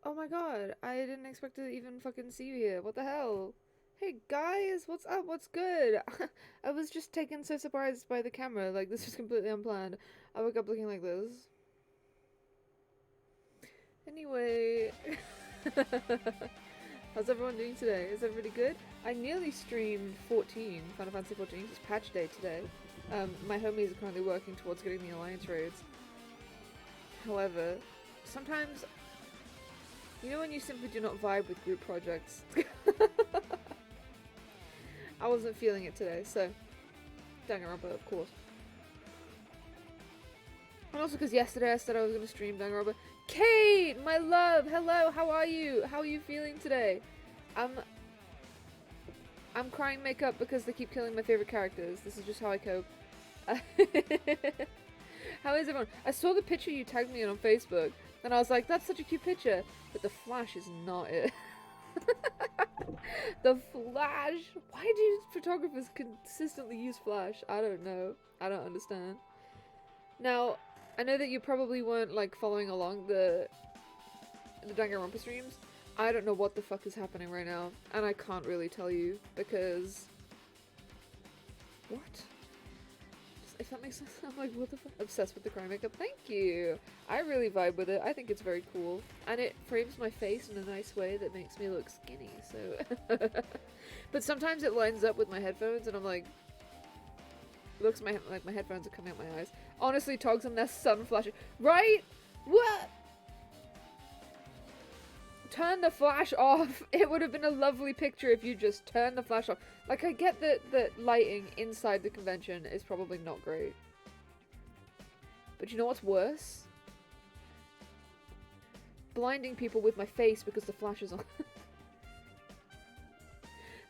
Oh my god, I didn't expect to even fucking see you here. What the hell? Hey guys, what's up? What's good? I was just taken so surprised by the camera. Like, this was completely unplanned. I woke up looking like this. Anyway. How's everyone doing today? Is everybody good? I nearly streamed 14, Final Fantasy 14. It's patch day today. My homies are currently working towards getting the alliance raids. However, sometimes, you know when you simply do not vibe with group projects? I wasn't feeling it today, so Danganronpa, of course. And also because yesterday I said I was going to stream Danganronpa. Kate, my love, hello, how are you? How are you feeling today? I'm crying makeup because they keep killing my favorite characters. This is just how I cope. How is everyone? I saw the picture you tagged me in on Facebook, and I was like, that's such a cute picture. But the Flash is not it. The Flash? Why do photographers consistently use Flash? I don't know. I don't understand. Now, I know that you probably weren't like following along the Danganronpa streams. I don't know what the fuck is happening right now, and I can't really tell you because what? If that makes sense, I'm like, what the fuck? Obsessed with the cry makeup. Thank you. I really vibe with it. I think it's very cool, and it frames my face in a nice way that makes me look skinny. So, but sometimes it lines up with my headphones, and I'm like, looks like my headphones are coming out my eyes. Honestly, Togs and their sun flashing. Right? What? Turn the flash off. It would have been a lovely picture if you just turned the flash off. Like, I get that lighting inside the convention is probably not great. But you know what's worse? Blinding people with my face because the flash is on.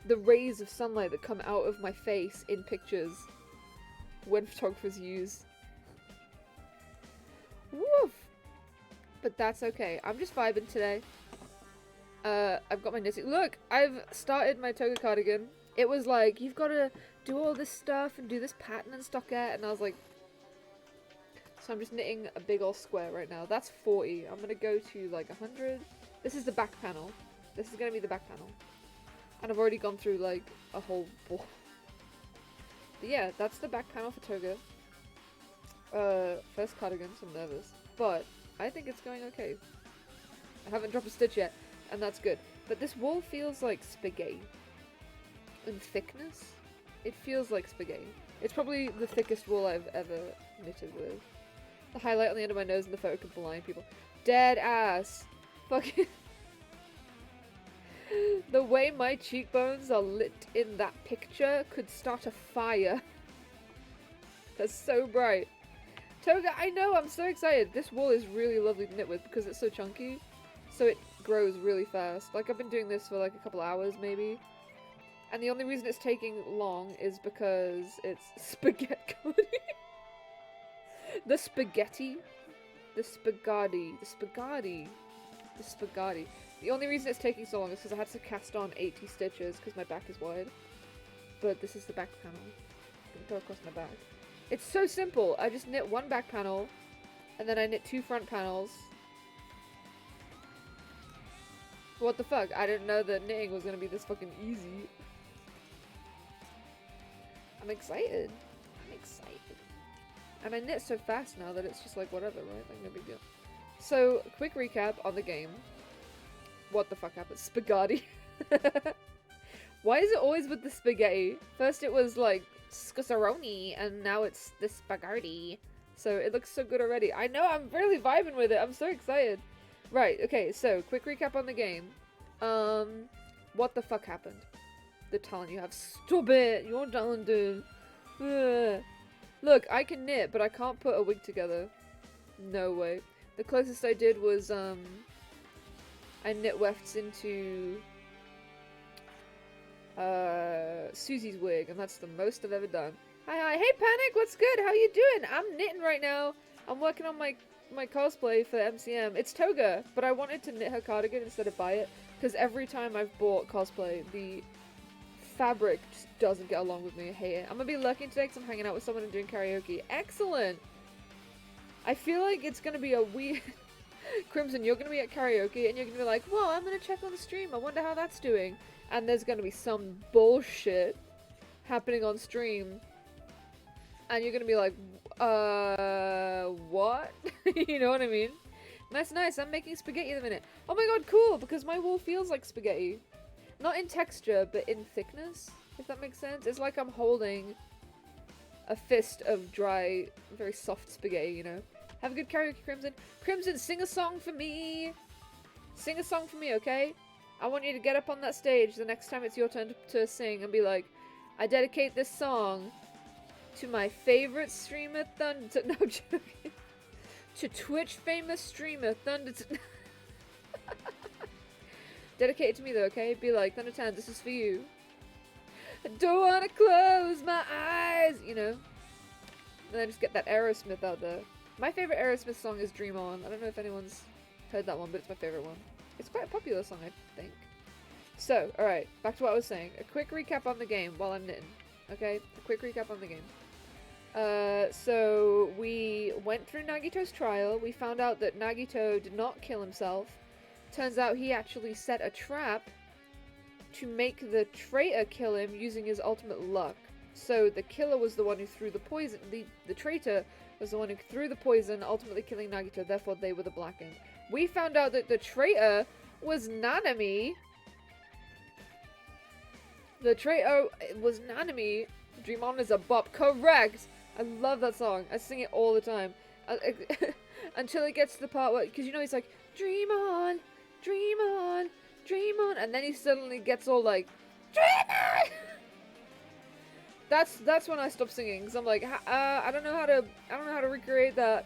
The rays of sunlight that come out of my face in pictures when photographers use. Woof! But that's okay. I'm just vibing today. I've got my knitting. Look, I've started my toga cardigan. It was like, you've got to do all this stuff and do this pattern and stockette, and I was like, so I'm just knitting a big old square right now. That's 40. I'm gonna go to like 100. This is the back panel. This is gonna be the back panel. And I've already gone through like a whole ball. But yeah, that's the back panel for toga. First cardigan, so I'm nervous. But I think it's going okay. I haven't dropped a stitch yet. And that's good. But this wool feels like spaghetti. In thickness, it feels like spaghetti. It's probably the thickest wool I've ever knitted with. The highlight on the end of my nose in the photo could blind people. Dead ass. Fucking. The way my cheekbones are lit in that picture could start a fire. That's so bright. Toga, I know, I'm so excited. This wool is really lovely to knit with because it's so chunky. So it grows really fast. Like, I've been doing this for like a couple hours maybe. And the only reason it's taking long is because it's spaghetti. The spaghetti? The spaghetti. The spaghetti. The spaghetti. The only reason it's taking so long is because I had to cast on 80 stitches because my back is wide. But this is the back panel. I can throw across my back. It's so simple. I just knit one back panel, and then I knit two front panels. What the fuck? I didn't know that knitting was gonna be this fucking easy. I'm excited. I'm excited. And I knit so fast now that it's just like whatever, right? Like no big deal. So, quick recap on the game. What the fuck happened? Spaghetti. Why is it always with the spaghetti? First it was like scusaroni, and now it's the spaghetti. So it looks so good already. I know, I'm really vibing with it. I'm so excited. Right, okay, so quick recap on the game. What the fuck happened? The talent you have. Stop it! You're talented. Ugh. Look, I can knit, but I can't put a wig together. No way. The closest I did was, I knit wefts into, Susie's wig, and that's the most I've ever done. Hi, hey Panic, what's good? How you doing? I'm knitting right now. I'm working on my cosplay for MCM. It's Toga, but I wanted to knit her cardigan instead of buy it, because every time I've bought cosplay, the fabric just doesn't get along with me. I hate it. I'm gonna be lurking today because I'm hanging out with someone and doing karaoke. Excellent! I feel like it's gonna be a weird... Crimson, you're gonna be at karaoke and you're gonna be like, whoa, I'm gonna check on the stream. I wonder how that's doing. And there's gonna be some bullshit happening on stream. And you're gonna be like, what? You know what I mean? Nice, nice. I'm making spaghetti in a minute. Oh my god, cool, because my wool feels like spaghetti. Not in texture, but in thickness, if that makes sense. It's like I'm holding a fist of dry, very soft spaghetti, you know? Have a good karaoke, Crimson. Crimson, sing a song for me! Sing a song for me, okay? I want you to get up on that stage the next time it's your turn to sing and be like, I dedicate this song to my favorite streamer, Thunder... No, I'm joking. To Twitch famous streamer, Thunder... Dedicate it to me though, okay? Be like, Thundertan, this is for you. I don't wanna close my eyes, you know? And then just get that Aerosmith out there. My favorite Aerosmith song is Dream On. I don't know if anyone's heard that one, but it's my favorite one. It's quite a popular song, I think. So, alright, back to what I was saying. A quick recap on the game while I'm knitting. Okay? A quick recap on the game. So we went through Nagito's trial. We found out that Nagito did not kill himself. Turns out he actually set a trap to make the traitor kill him using his ultimate luck. So the killer was the one who threw the poison. The traitor was the one who threw the poison, ultimately killing Nagito. Therefore, they were the blackened. We found out that the traitor was Nanami. The traitor was Nanami. Dream On is a bop. Correct! I love that song. I sing it all the time. Until it gets to the part where... Because you know he's like, Dream on, dream on, dream on. And then he suddenly gets all like, Dream on! That's when I stop singing. Because I'm like, I don't know how to recreate that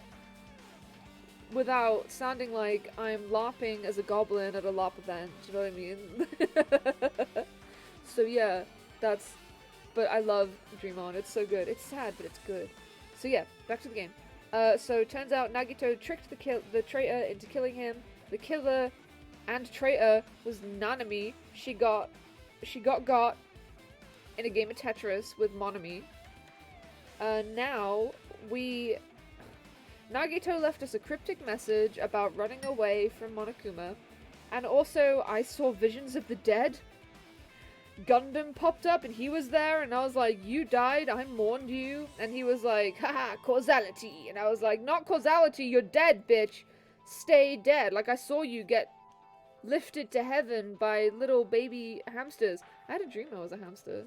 without sounding like I'm LARPing as a goblin at a LARP event. Do you know what I mean? So yeah, that's... But I love Dream On. It's so good. It's sad, but it's good. So yeah, back to the game. So it turns out Nagito tricked the traitor into killing him. The killer and traitor was Nanami. She got in a game of Tetris with Monami. Now Nagito left us a cryptic message about running away from Monokuma. And also I saw visions of the dead. Gundam popped up and he was there and I was like, you died, I mourned you. And he was like, haha, causality. And I was like, not causality, you're dead, bitch. Stay dead. Like, I saw you get lifted to heaven by little baby hamsters. I had a dream I was a hamster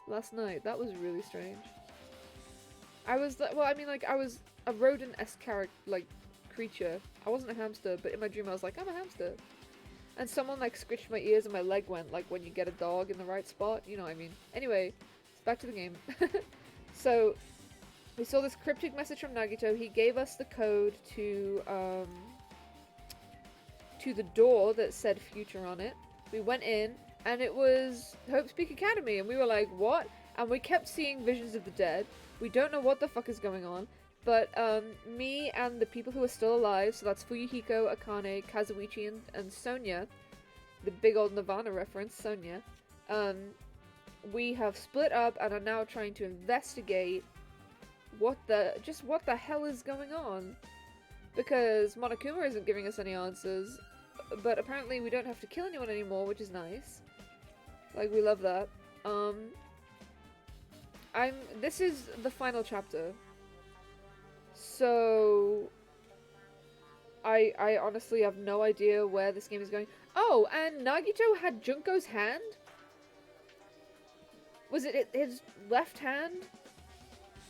last night. That was really strange. I was like, well, I mean, like, I was a rodent-esque creature. I wasn't a hamster, but in my dream I was like, I'm a hamster. And someone, like, scratched my ears and my leg went, like, when you get a dog in the right spot. You know what I mean. Anyway, back to the game. So, we saw this cryptic message from Nagito. He gave us the code to the door that said future on it. We went in, and it was Hope Speak Academy. And we were like, what? And we kept seeing visions of the dead. We don't know what the fuck is going on. But me and the people who are still alive, so that's Fuyuhiko, Akane, Kazuichi, and Sonia, the big old Nirvana reference, Sonia, we have split up and are now trying to investigate what the hell is going on. Because Monokuma isn't giving us any answers, but apparently we don't have to kill anyone anymore, which is nice. Like, we love that. This is the final chapter. So, I honestly have no idea where this game is going. Oh, and Nagito had Junko's hand? Was it his left hand?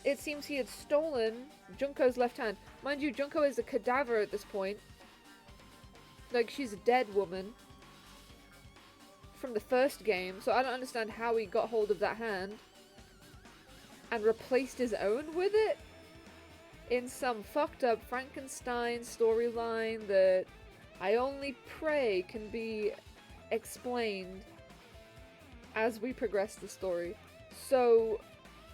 It seems he had stolen Junko's left hand. Mind you, Junko is a cadaver at this point. Like, she's a dead woman. From the first game, so I don't understand how he got hold of that hand. And replaced his own with it? In some fucked up Frankenstein storyline that I only pray can be explained as we progress the story. So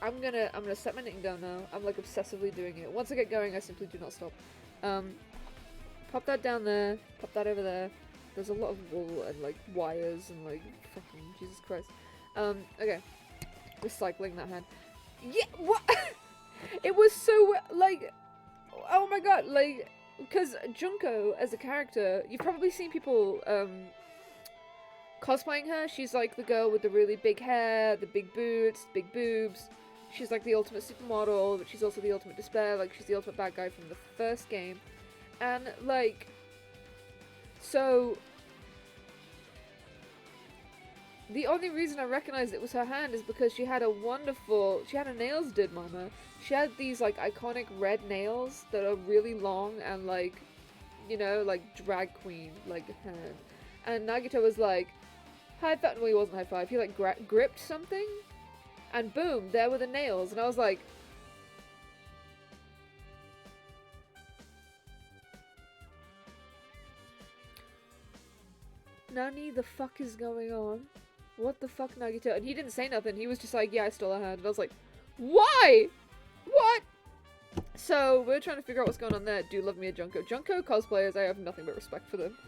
I'm gonna set my knitting down now. I'm like obsessively doing it. Once I get going, I simply do not stop. Pop that down there. Pop that over there. There's a lot of wool and like wires and like fucking Jesus Christ. Okay. Recycling that hand. Yeah. What? It was so, like, oh my god, like, because Junko as a character, you've probably seen people cosplaying her. She's like the girl with the really big hair, the big boots, big boobs. She's like the ultimate supermodel, but she's also the ultimate despair. Like, she's the ultimate bad guy from the first game. And, like, so the only reason I recognized it was her hand is because she had her nails did, mama. She had these, like, iconic red nails that are really long and, like, you know, like, drag queen, like, hand. And Nagito was like, high five. Well, he wasn't high five. He, like, gripped something. And boom, there were the nails. And I was like, Nani, the fuck is going on? What the fuck, Nagito? And he didn't say nothing. He was just like, yeah, I stole her hand. And I was like, why? What? So, we're trying to figure out what's going on there. Do love me a Junko. Junko cosplayers, I have nothing but respect for them.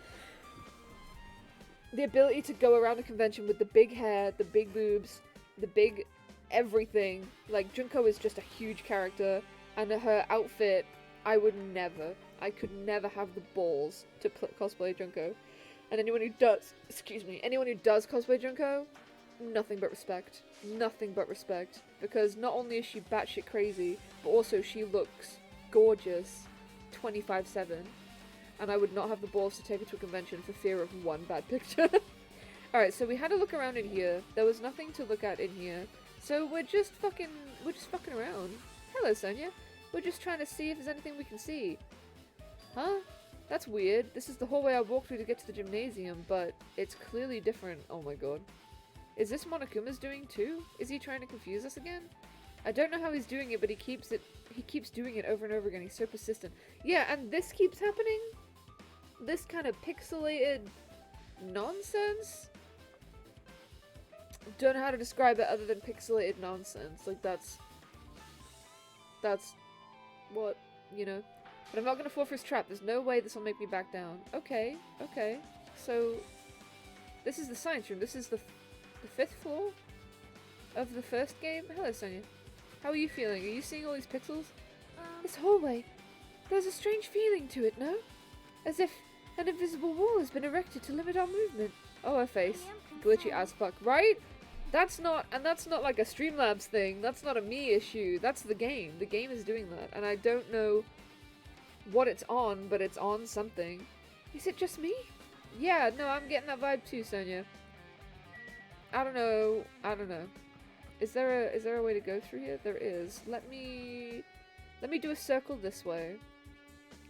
The ability to go around a convention with the big hair, the big boobs, the big everything. Like, Junko is just a huge character. And her outfit, I could never have the balls to cosplay Junko. And anyone who does cosplay Junko, nothing but respect. Nothing but respect. Because not only is she batshit crazy, but also she looks gorgeous 25/7. And I would not have the balls to take her to a convention for fear of one bad picture. Alright, so we had a look around in here. There was nothing to look at in here. So we're just fucking around. Hello, Sonia. We're just trying to see if there's anything we can see. Huh? That's weird. This is the hallway I walked through to get to the gymnasium, but it's clearly different. Oh my god. Is this Monokuma's doing too? Is he trying to confuse us again? I don't know how he's doing it, but he keeps doing it over and over again. He's so persistent. Yeah, and this keeps happening? This kind of pixelated nonsense? Don't know how to describe it other than pixelated nonsense. Like, that's what, you know. But I'm not gonna fall for his trap. There's no way this will make me back down. Okay, okay. So, this is the science room. This is the 5th floor of the first game. Hello, Sonia. How are you feeling? Are you seeing all these pixels? This hallway. There's a strange feeling to it, no? As if an invisible wall has been erected to limit our movement. Oh, her face. Glitchy as fuck. Right? That's not like a Streamlabs thing. That's not a me issue. That's the game. The game is doing that. And I don't know what it's on, but it's on something. Is it just me? Yeah, no, I'm getting that vibe too, Sonia. I don't know. Is there a way to go through here? There is. Let me do a circle this way.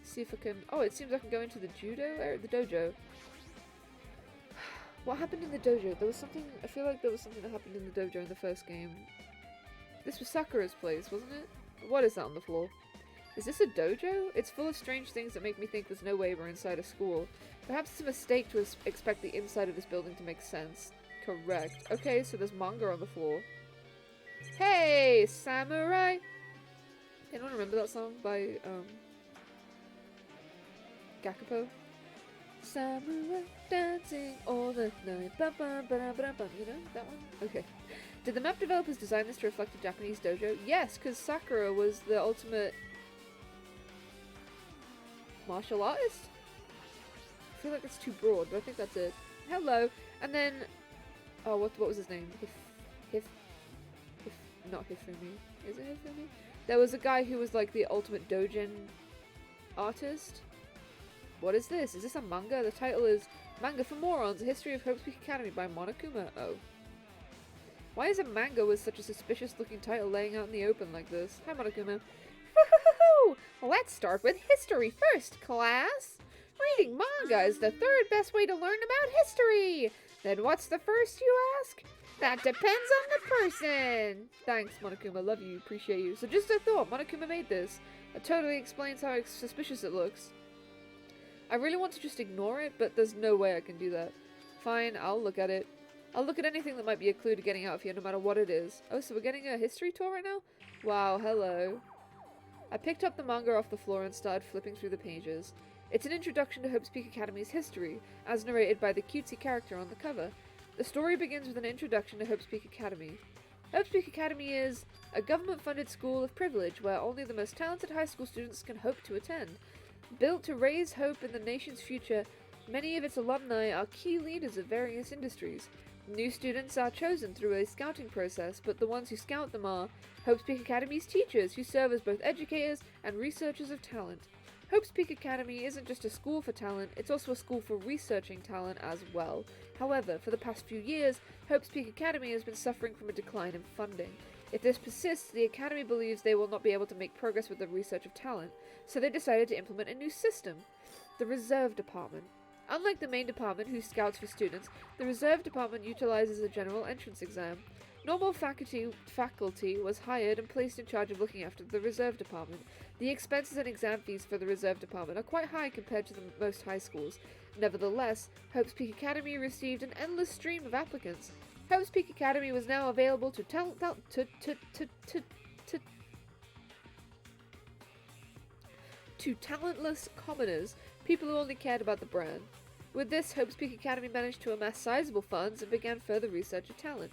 See if I can. Oh, it seems I can go into the the dojo. What happened in the dojo? There was something. I feel like there was something that happened in the dojo in the first game. This was Sakura's place, wasn't it? What is that on the floor? Is this a dojo? It's full of strange things that make me think there's no way we're inside a school. Perhaps it's a mistake to expect the inside of this building to make sense. Correct. Okay, so there's manga on the floor. Hey, samurai! Anyone remember that song by, Gakupo? Samurai dancing all the night. Ba -ba -ba -ba -ba -ba. You know that one? Okay. Did the map developers design this to reflect a Japanese dojo? Yes, because Sakura was the ultimate martial artist? I feel like it's too broad, but I think that's it. Hello! And then... Oh, what was his name? Not Hifumi. Is it Hifumi? There was a guy who was like the ultimate doujin artist. What is this? Is this a manga? The title is Manga for Morons, A History of Hope's Peak Academy by Monokuma. Oh. Why is a manga with such a suspicious looking title laying out in the open like this? Hi, Monokuma. Let's start with history first, class. Reading manga is the 3rd best way to learn about history. Then what's the first, you ask? That depends on the person. Thanks, Monokuma. Love you. Appreciate you. So just a thought. Monokuma made this. It totally explains how suspicious it looks. I really want to just ignore it, but there's no way I can do that. Fine, I'll look at it. I'll look at anything that might be a clue to getting out of here, no matter what it is. Oh, so we're getting a history tour right now? Wow, hello. I picked up the manga off the floor and started flipping through the pages. It's an introduction to Hope's Peak Academy's history, as narrated by the cutesy character on the cover. The story begins with an introduction to Hope's Peak Academy. Hope's Peak Academy is a government-funded school of privilege where only the most talented high school students can hope to attend. Built to raise hope in the nation's future, many of its alumni are key leaders of various industries. New students are chosen through a scouting process, but the ones who scout them are Hope's Peak Academy's teachers, who serve as both educators and researchers of talent. Hope's Peak Academy isn't just a school for talent, it's also a school for researching talent as well. However, for the past few years, Hope's Peak Academy has been suffering from a decline in funding. If this persists, the Academy believes they will not be able to make progress with the research of talent, so they decided to implement a new system, the Reserve Department. Unlike the main department, who scouts for students, the Reserve Department utilizes a general entrance exam. Normal faculty was hired and placed in charge of looking after the Reserve Department. The expenses and exam fees for the Reserve Department are quite high compared to most high schools. Nevertheless, Hope's Peak Academy received an endless stream of applicants. Hope's Peak Academy was now available to talentless commoners, people who only cared about the brand. With this, Hope's Peak Academy managed to amass sizable funds and began further research of talent.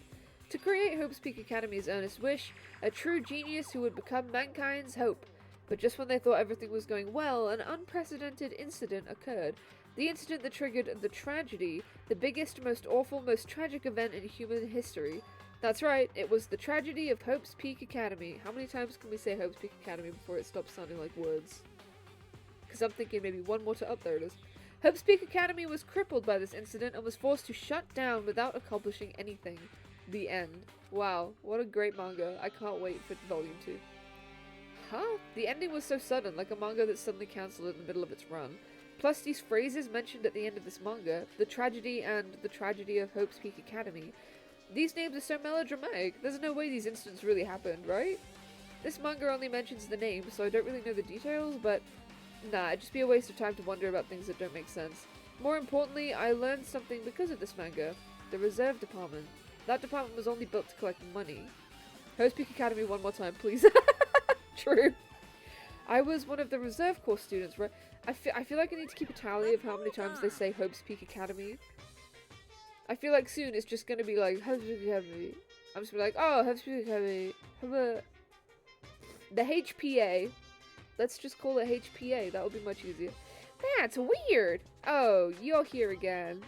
To create Hope's Peak Academy's earnest wish, a true genius who would become mankind's hope. But just when they thought everything was going well, an unprecedented incident occurred. The incident that triggered the tragedy, the biggest, most awful, most tragic event in human history. That's right, it was the tragedy of Hope's Peak Academy. How many times can we say Hope's Peak Academy before it stops sounding like words? Because I'm thinking maybe one more to up. There it is. Hope's Peak Academy was crippled by this incident and was forced to shut down without accomplishing anything. The end. Wow, what a great manga. I can't wait for volume 2. Huh? The ending was so sudden, like a manga that's suddenly cancelled in the middle of its run. Plus these phrases mentioned at the end of this manga, the tragedy and the tragedy of Hope's Peak Academy. These names are so melodramatic. There's no way these incidents really happened, right? This manga only mentions the names, so I don't really know the details, but nah, it'd just be a waste of time to wonder about things that don't make sense. More importantly, I learned something because of this manga. The Reserve Department. That department was only built to collect money. Hope's Peak Academy one more time, please. True. I was one of the Reserve Corps students, right? I feel like I need to keep a tally of how many times they say Hope's Peak Academy. I feel like soon it's just gonna be like, Hope's Peak Academy. I'm just gonna be like, oh, Hope's Peak Academy. The HPA. Let's just call it HPA. That would be much easier. That's weird. Oh, you're here again.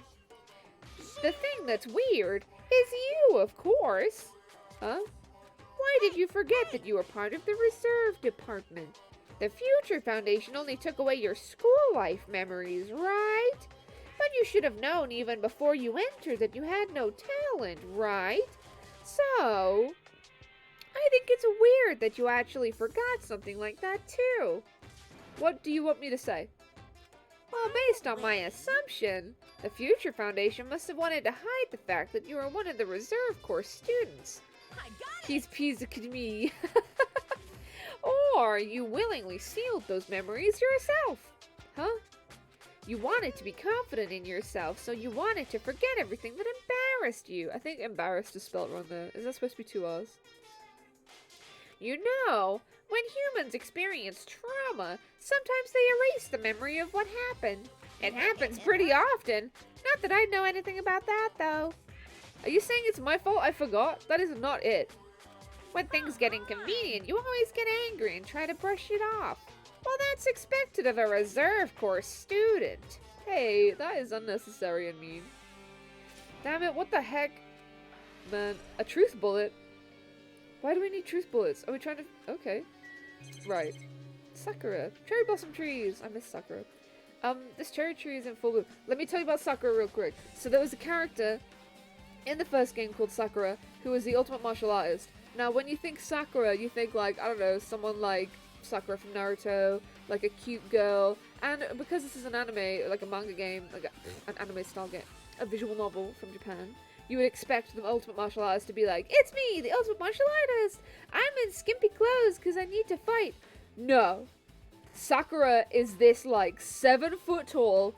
The thing that's weird is you, of course. Huh? Why did you forget that you were part of the Reserve Department? The Future Foundation only took away your school life memories, right? But you should have known even before you entered that you had no talent, right? So, I think it's weird that you actually forgot something like that too. What do you want me to say? Well, based on my assumption, the Future Foundation must have wanted to hide the fact that you were one of the Reserve Corps students. He's peased at me. Or you willingly sealed those memories yourself. Huh? You wanted to be confident in yourself, so you wanted to forget everything that embarrassed you. I think embarrassed is spelled wrong there. Is that supposed to be 2 R's? You know, when humans experience trauma, sometimes they erase the memory of what happened. It happens pretty often. Not that I know anything about that, though. Are you saying it's my fault I forgot? That is not it. When things get inconvenient, you always get angry and try to brush it off. Well, that's expected of a Reserve Corps student. Hey, that is unnecessary and mean. Damn it, what the heck? Man, a truth bullet? Why do we need truth bullets? Are we trying to... Okay. Right. Sakura. Cherry blossom trees. I miss Sakura. This cherry tree is in full bloom. Let me tell you about Sakura real quick. So there was a character in the first game called Sakura who was the ultimate martial artist. Now, when you think Sakura, you think like, I don't know, someone like Sakura from Naruto, like a cute girl. And because this is an anime, like a manga game, like an anime style game, a visual novel from Japan, you would expect the ultimate martial artist to be like, it's me, the ultimate martial artist! I'm in skimpy clothes because I need to fight. No. Sakura is this, like, 7 foot tall,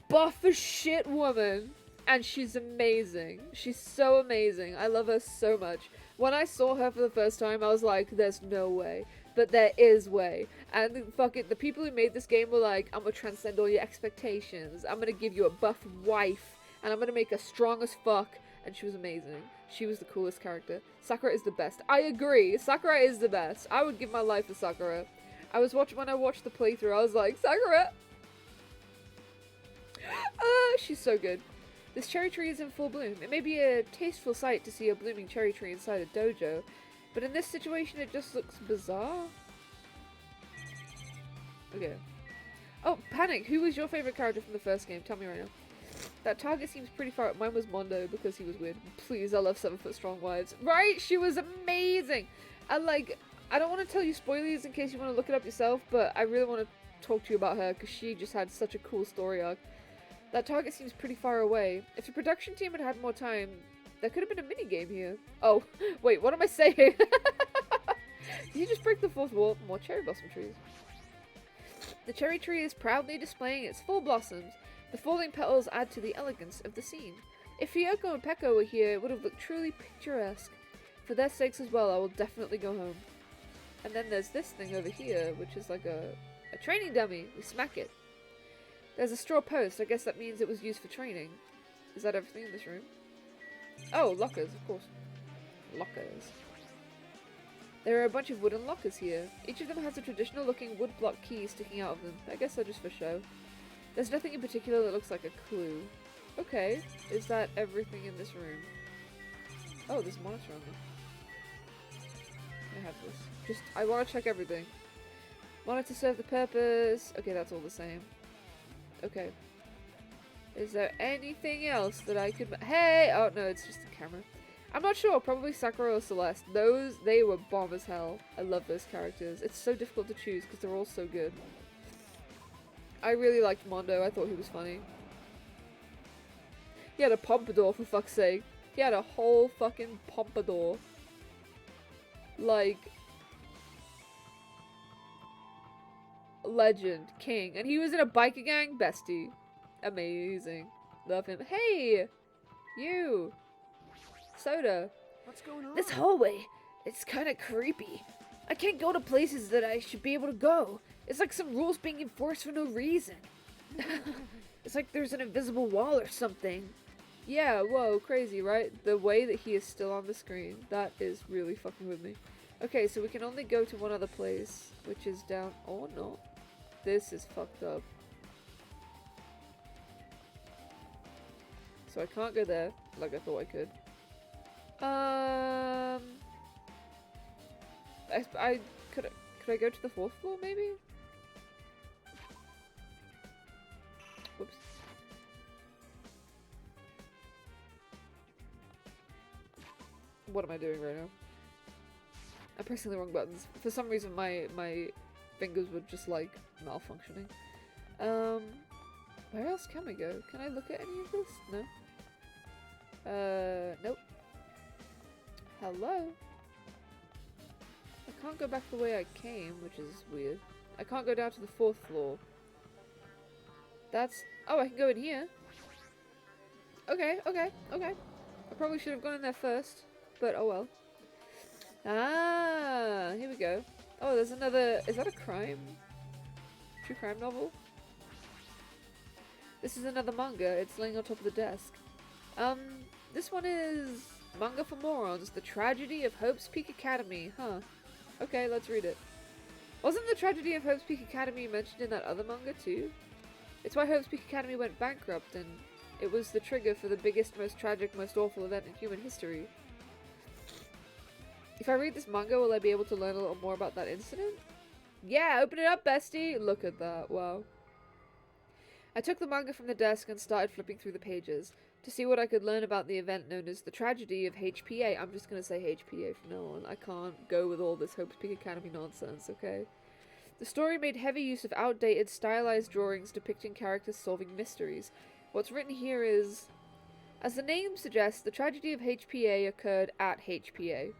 buff as shit woman. And she's amazing. She's so amazing. I love her so much. When I saw her for the first time, I was like, there's no way. But there is way. And fuck it, the people who made this game were like, I'm gonna transcend all your expectations. I'm gonna give you a buff wife. And I'm gonna make her strong as fuck. And she was amazing. She was the coolest character. Sakura is the best. I agree. Sakura is the best. I would give my life for Sakura. When I watched the playthrough, I was like, Sakura! She's so good. This cherry tree is in full bloom. It may be a tasteful sight to see a blooming cherry tree inside a dojo, but in this situation it just looks bizarre. Okay. Oh, Panic! Who was your favourite character from the first game? Tell me right now. That target seems pretty far up. Mine was Mondo because he was weird. Please, I love 7 Foot Strong Wives. Right? She was amazing! And like, I don't want to tell you spoilers in case you want to look it up yourself, but I really want to talk to you about her because she just had such a cool story arc. That target seems pretty far away. If the production team had had more time, there could have been a mini-game here. Oh, wait, what am I saying? Did you just break the fourth wall? More cherry blossom trees. The cherry tree is proudly displaying its full blossoms. The falling petals add to the elegance of the scene. If Hyoko and Peko were here, it would have looked truly picturesque. For their sakes as well, I will definitely go home. And then there's this thing over here, which is like a training dummy. We smack it. There's a straw post. I guess that means it was used for training. Is that everything in this room? Oh, lockers, of course. Lockers. There are a bunch of wooden lockers here. Each of them has a traditional looking wood block key sticking out of them. I guess they're just for show. There's nothing in particular that looks like a clue. Okay, is that everything in this room? Oh, there's a monitor on there. I have this. I want to check everything. Monitor serve the purpose. Okay, that's all the same. Okay. Is there anything else that I could... Hey! Oh, no, it's just a camera. I'm not sure. Probably Sakura or Celeste. They were bomb as hell. I love those characters. It's so difficult to choose because they're all so good. I really liked Mondo. I thought he was funny. He had a pompadour, for fuck's sake. He had a whole fucking pompadour. Like... legend. King. And he was in a biker gang? Bestie. Amazing. Love him. Hey! You! Soda. What's going on? This hallway, it's kind of creepy. I can't go to places that I should be able to go. It's like some rules being enforced for no reason. It's like there's an invisible wall or something. Yeah, whoa, crazy, right? The way that he is still on the screen, that is really fucking with me. Okay, so we can only go to one other place, which is down... Oh, no. This is fucked up. So I can't go there, like I thought I could. Could I go to the 4th floor, maybe? Whoops. What am I doing right now? I'm pressing the wrong buttons. For some reason, my fingers were just like malfunctioning. Where else can we go? Can I look at any of this? No. Nope. Hello? I can't go back the way I came, which is weird. I can't go down to the 4th floor. That's... Oh, I can go in here. Okay. I probably should have gone in there first, but oh well. Ah, here we go. Oh, there's another... Is that a crime? True crime novel? This is another manga. It's laying on top of the desk. This one is... Manga for Morons, The Tragedy of Hope's Peak Academy. Huh. Okay, let's read it. Wasn't the Tragedy of Hope's Peak Academy mentioned in that other manga too? It's why Hope's Peak Academy went bankrupt, and it was the trigger for the biggest, most tragic, most awful event in human history. If I read this manga, will I be able to learn a little more about that incident? Yeah, open it up, bestie! Look at that, wow. I took the manga from the desk and started flipping through the pages to see what I could learn about the event known as the Tragedy of HPA. I'm just going to say HPA from now on. I can't go with all this Hope's Peak Academy nonsense, okay? The story made heavy use of outdated, stylized drawings depicting characters solving mysteries. What's written here is... As the name suggests, the Tragedy of HPA occurred at HPA.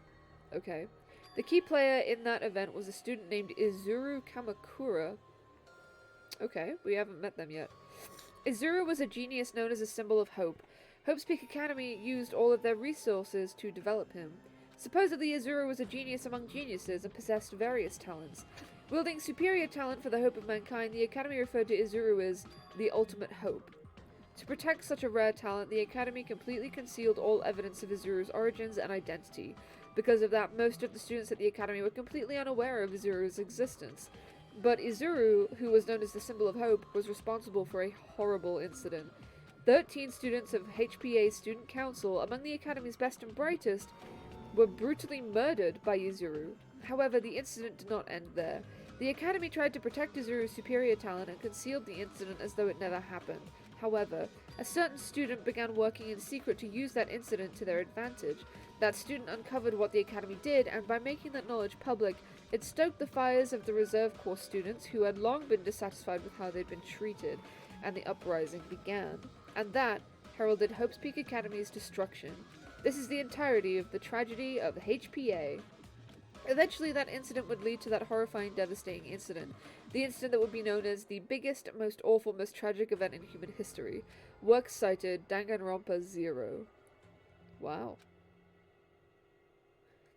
Okay. The key player in that event was a student named Izuru Kamakura. Okay, we haven't met them yet. Izuru was a genius known as a symbol of hope. Hope's Peak Academy used all of their resources to develop him. Supposedly, Izuru was a genius among geniuses and possessed various talents. Wielding superior talent for the hope of mankind, the Academy referred to Izuru as the ultimate hope. To protect such a rare talent, the Academy completely concealed all evidence of Izuru's origins and identity. Because of that, most of the students at the Academy were completely unaware of Izuru's existence. But Izuru, who was known as the symbol of hope, was responsible for a horrible incident. 13 students of HPA's student council, among the academy's best and brightest, were brutally murdered by Izuru. However, the incident did not end there. The academy tried to protect Izuru's superior talent and concealed the incident as though it never happened. However, a certain student began working in secret to use that incident to their advantage. That student uncovered what the academy did, and by making that knowledge public, it stoked the fires of the reserve corps students who had long been dissatisfied with how they'd been treated, and the uprising began. And that heralded Hope's Peak Academy's destruction. This is the entirety of the tragedy of HPA. Eventually, that incident would lead to that horrifying, devastating incident. The incident that would be known as the biggest, most awful, most tragic event in human history. Works cited, Danganronpa 0. Wow.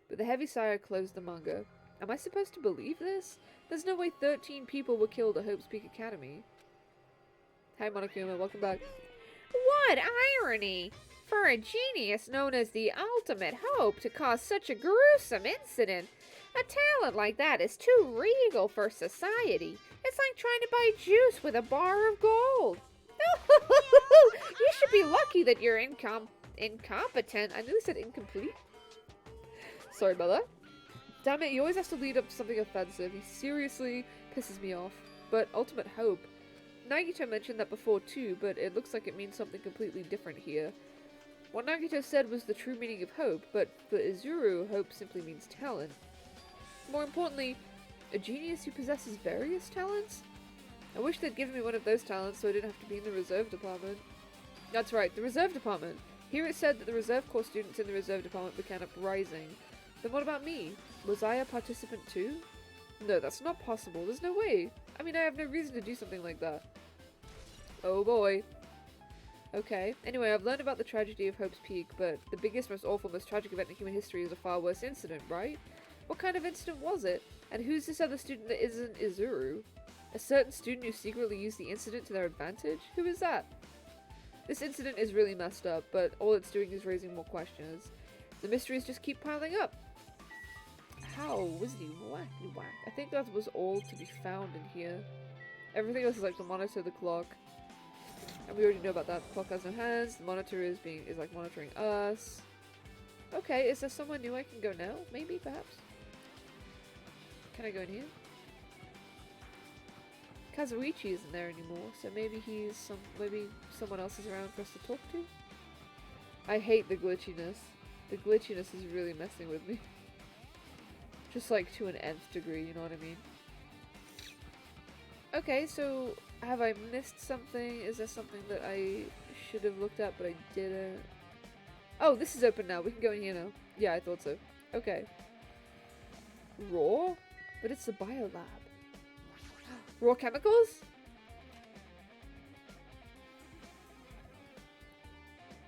But the heavy sigh closed the manga. Am I supposed to believe this? There's no way 13 people were killed at Hope's Peak Academy. Hi Monokuma, welcome back. What irony! For a genius known as the ultimate hope to cause such a gruesome incident, a talent like that is too regal for society. It's like trying to buy juice with a bar of gold. You should be lucky that you're incompetent. I nearly said incomplete. Sorry about that. Damn it, he always has to lead up to something offensive. He seriously pisses me off. But ultimate hope. Nagito mentioned that before too, but it looks like it means something completely different here. What Nagito said was the true meaning of hope, but for Izuru, hope simply means talent. More importantly, a genius who possesses various talents? I wish they'd given me one of those talents so I didn't have to be in the reserve department. That's right, the reserve department. Here it said that the reserve corps students in the reserve department began uprising. Then what about me? Was I a participant too? No, that's not possible. There's no way. I mean, I have no reason to do something like that. Oh boy. Okay. Anyway, I've learned about the tragedy of Hope's Peak, but the biggest, most awful, most tragic event in human history is a far worse incident, right? What kind of incident was it? And who's this other student that isn't Izuru? A certain student who secretly used the incident to their advantage? Who is that? This incident is really messed up, but all it's doing is raising more questions. The mysteries just keep piling up. How? Whizzly whackly whack. I think that was all to be found in here. Everything else is like the monitor, the clock. And we already know about that. The clock has no hands. The monitor is like monitoring us. Okay, is there somewhere new I can go now? Maybe, perhaps? Can I go in here? Kazuichi isn't there anymore, so maybe maybe someone else is around for us to talk to? I hate the glitchiness. The glitchiness is really messing with me. Just like to an nth degree, you know what I mean? Okay, so have I missed something? Is there something that I should have looked at but I didn't? Oh, this is open now. We can go in here now. Yeah, I thought so. Okay. Raw? But it's the biolab. Raw chemicals?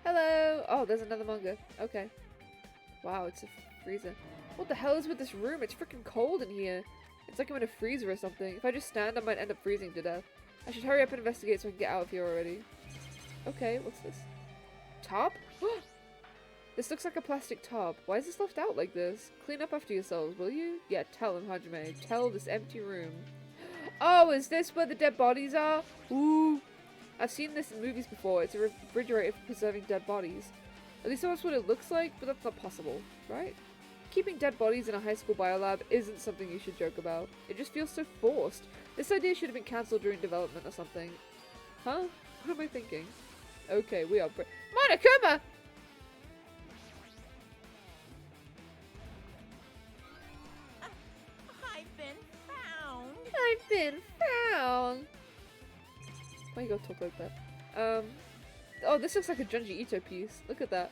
Hello! Oh, there's another manga. Okay. Wow, it's a freezer. What the hell is with this room? It's freaking cold in here. It's like I'm in a freezer or something. If I just stand, I might end up freezing to death. I should hurry up and investigate so I can get out of here already. Okay, what's this? Top? This looks like a plastic top. Why is this left out like this? Clean up after yourselves, will you? Yeah, tell him, Hajime. Tell this empty room. Oh, is this where the dead bodies are? Ooh. I've seen this in movies before. It's a refrigerator for preserving dead bodies. At least that's what it looks like, but that's not possible, right? Keeping dead bodies in a high school biolab isn't something you should joke about. It just feels so forced. This idea should have been cancelled during development or something. Huh? What am I thinking? Okay, we are Monokuma! I've been found. I've been found! Why you gotta talk like that? Oh, this looks like a Junji Ito piece. Look at that.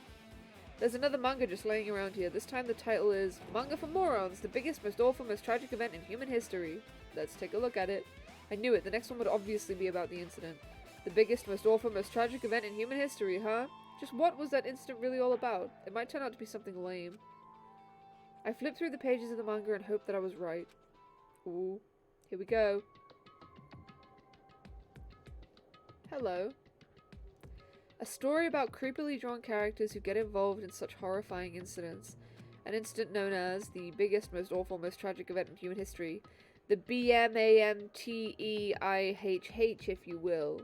There's another manga just laying around here. This time the title is Manga for Morons, the biggest, most awful, most tragic event in human history. Let's take a look at it. I knew it. The next one would obviously be about the incident. The biggest, most awful, most tragic event in human history, huh? Just what was that incident really all about? It might turn out to be something lame. I flipped through the pages of the manga and hoped that I was right. Ooh. Here we go. Hello. A story about creepily drawn characters who get involved in such horrifying incidents. An incident known as the biggest, most awful, most tragic event in human history. The BMAMTEIHH, if you will.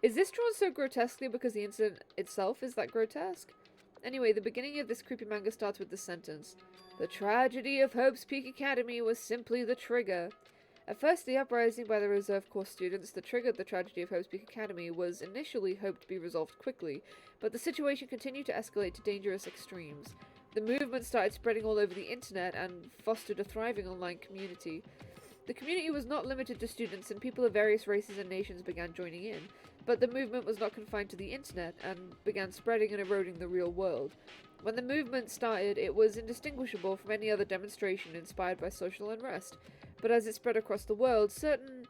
Is this drawn so grotesquely because the incident itself is that grotesque? Anyway, the beginning of this creepy manga starts with this sentence. The tragedy of Hope's Peak Academy was simply the trigger. At first, the uprising by the Reserve Corps students that triggered the tragedy of Hope's Peak Academy was initially hoped to be resolved quickly, but the situation continued to escalate to dangerous extremes. The movement started spreading all over the internet and fostered a thriving online community. The community was not limited to students, and people of various races and nations began joining in, but the movement was not confined to the internet and began spreading and eroding the real world. When the movement started, it was indistinguishable from any other demonstration inspired by social unrest, but as it spread across the world, certain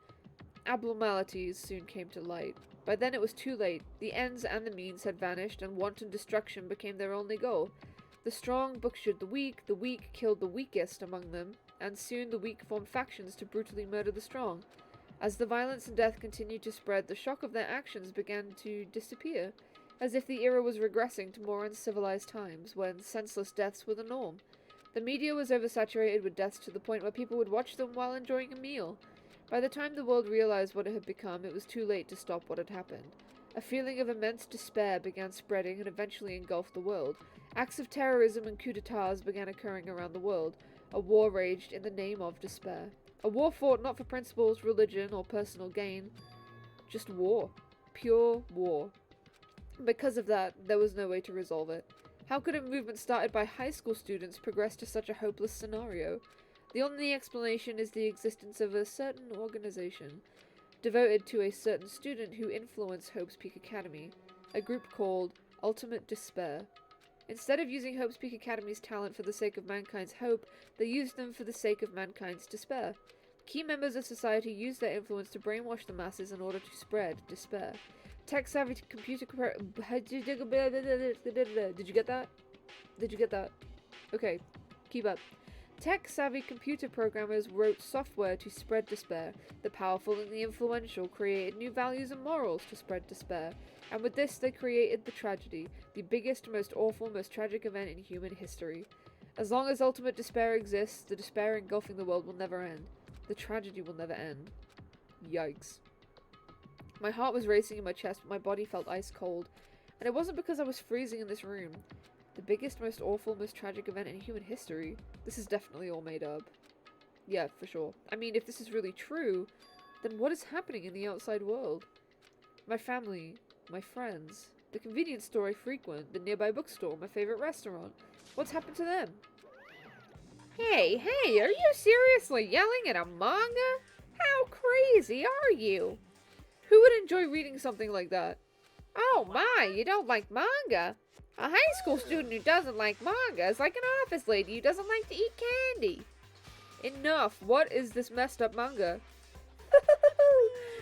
abnormalities soon came to light. By then it was too late. The ends and the means had vanished, and wanton destruction became their only goal. The strong butchered the weak killed the weakest among them, and soon the weak formed factions to brutally murder the strong. As the violence and death continued to spread, the shock of their actions began to disappear, as if the era was regressing to more uncivilized times, when senseless deaths were the norm. The media was oversaturated with deaths to the point where people would watch them while enjoying a meal. By the time the world realized what it had become, it was too late to stop what had happened. A feeling of immense despair began spreading and eventually engulfed the world. Acts of terrorism and coups d'etats began occurring around the world. A war raged in the name of despair. A war fought not for principles, religion, or personal gain. Just war. Pure war. Because of that, there was no way to resolve it. How could a movement started by high school students progress to such a hopeless scenario? The only explanation is the existence of a certain organization devoted to a certain student who influenced Hope's Peak Academy, a group called Ultimate Despair. Instead of using Hope's Peak Academy's talent for the sake of mankind's hope, they used them for the sake of mankind's despair. Key members of society used their influence to brainwash the masses in order to spread despair. Tech-savvy computer... Did you get that? Did you get that? Okay, keep up. Tech-savvy computer programmers wrote software to spread despair. The powerful and the influential created new values and morals to spread despair. And with this, they created the tragedy, the biggest, most awful, most tragic event in human history. As long as ultimate despair exists, the despair engulfing the world will never end. The tragedy will never end. Yikes. My heart was racing in my chest, but my body felt ice cold. And it wasn't because I was freezing in this room. The biggest, most awful, most tragic event in human history. This is definitely all made up. Yeah, for sure. I mean, if this is really true, then what is happening in the outside world? My family, my friends, the convenience store I frequent, the nearby bookstore, my favorite restaurant. What's happened to them? Hey, are you seriously yelling at a manga? How crazy are you? Who would enjoy reading something like that? Oh my, you don't like manga? A high school student who doesn't like manga is like an office lady who doesn't like to eat candy. Enough. What is this messed up manga?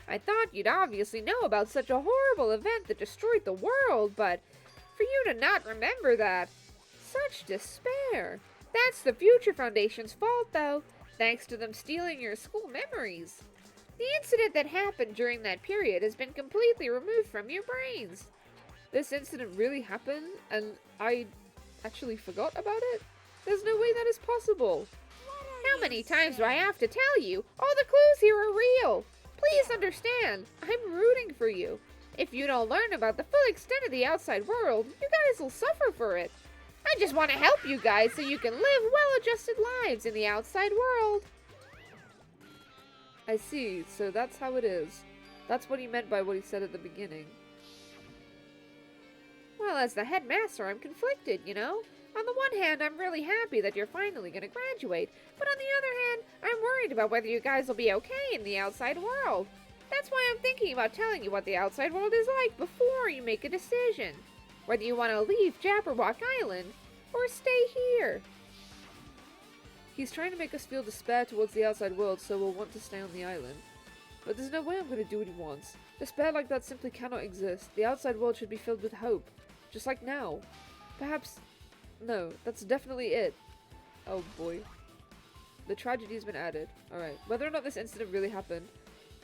I thought you'd obviously know about such a horrible event that destroyed the world, but for you to not remember that, such despair. That's the Future Foundation's fault, though, thanks to them stealing your school memories. The incident that happened during that period has been completely removed from your brains. This incident really happened, and I actually forgot about it? There's no way that is possible. How many times do I have to tell you? All the clues here are real. Please understand, I'm rooting for you. If you don't learn about the full extent of the outside world, you guys will suffer for it. I just want to help you guys so you can live well-adjusted lives in the outside world. I see, so that's how it is. That's what he meant by what he said at the beginning. Well, as the headmaster, I'm conflicted, you know? On the one hand, I'm really happy that you're finally going to graduate, but on the other hand, I'm worried about whether you guys will be okay in the outside world. That's why I'm thinking about telling you what the outside world is like before you make a decision. Whether you want to leave Jabberwock Island or stay here. He's trying to make us feel despair towards the outside world, so we'll want to stay on the island. But there's no way I'm going to do what he wants. Despair like that simply cannot exist. The outside world should be filled with hope. Just like now. Perhaps... No, that's definitely it. Oh boy. The tragedy's been added. Alright, whether or not this incident really happened.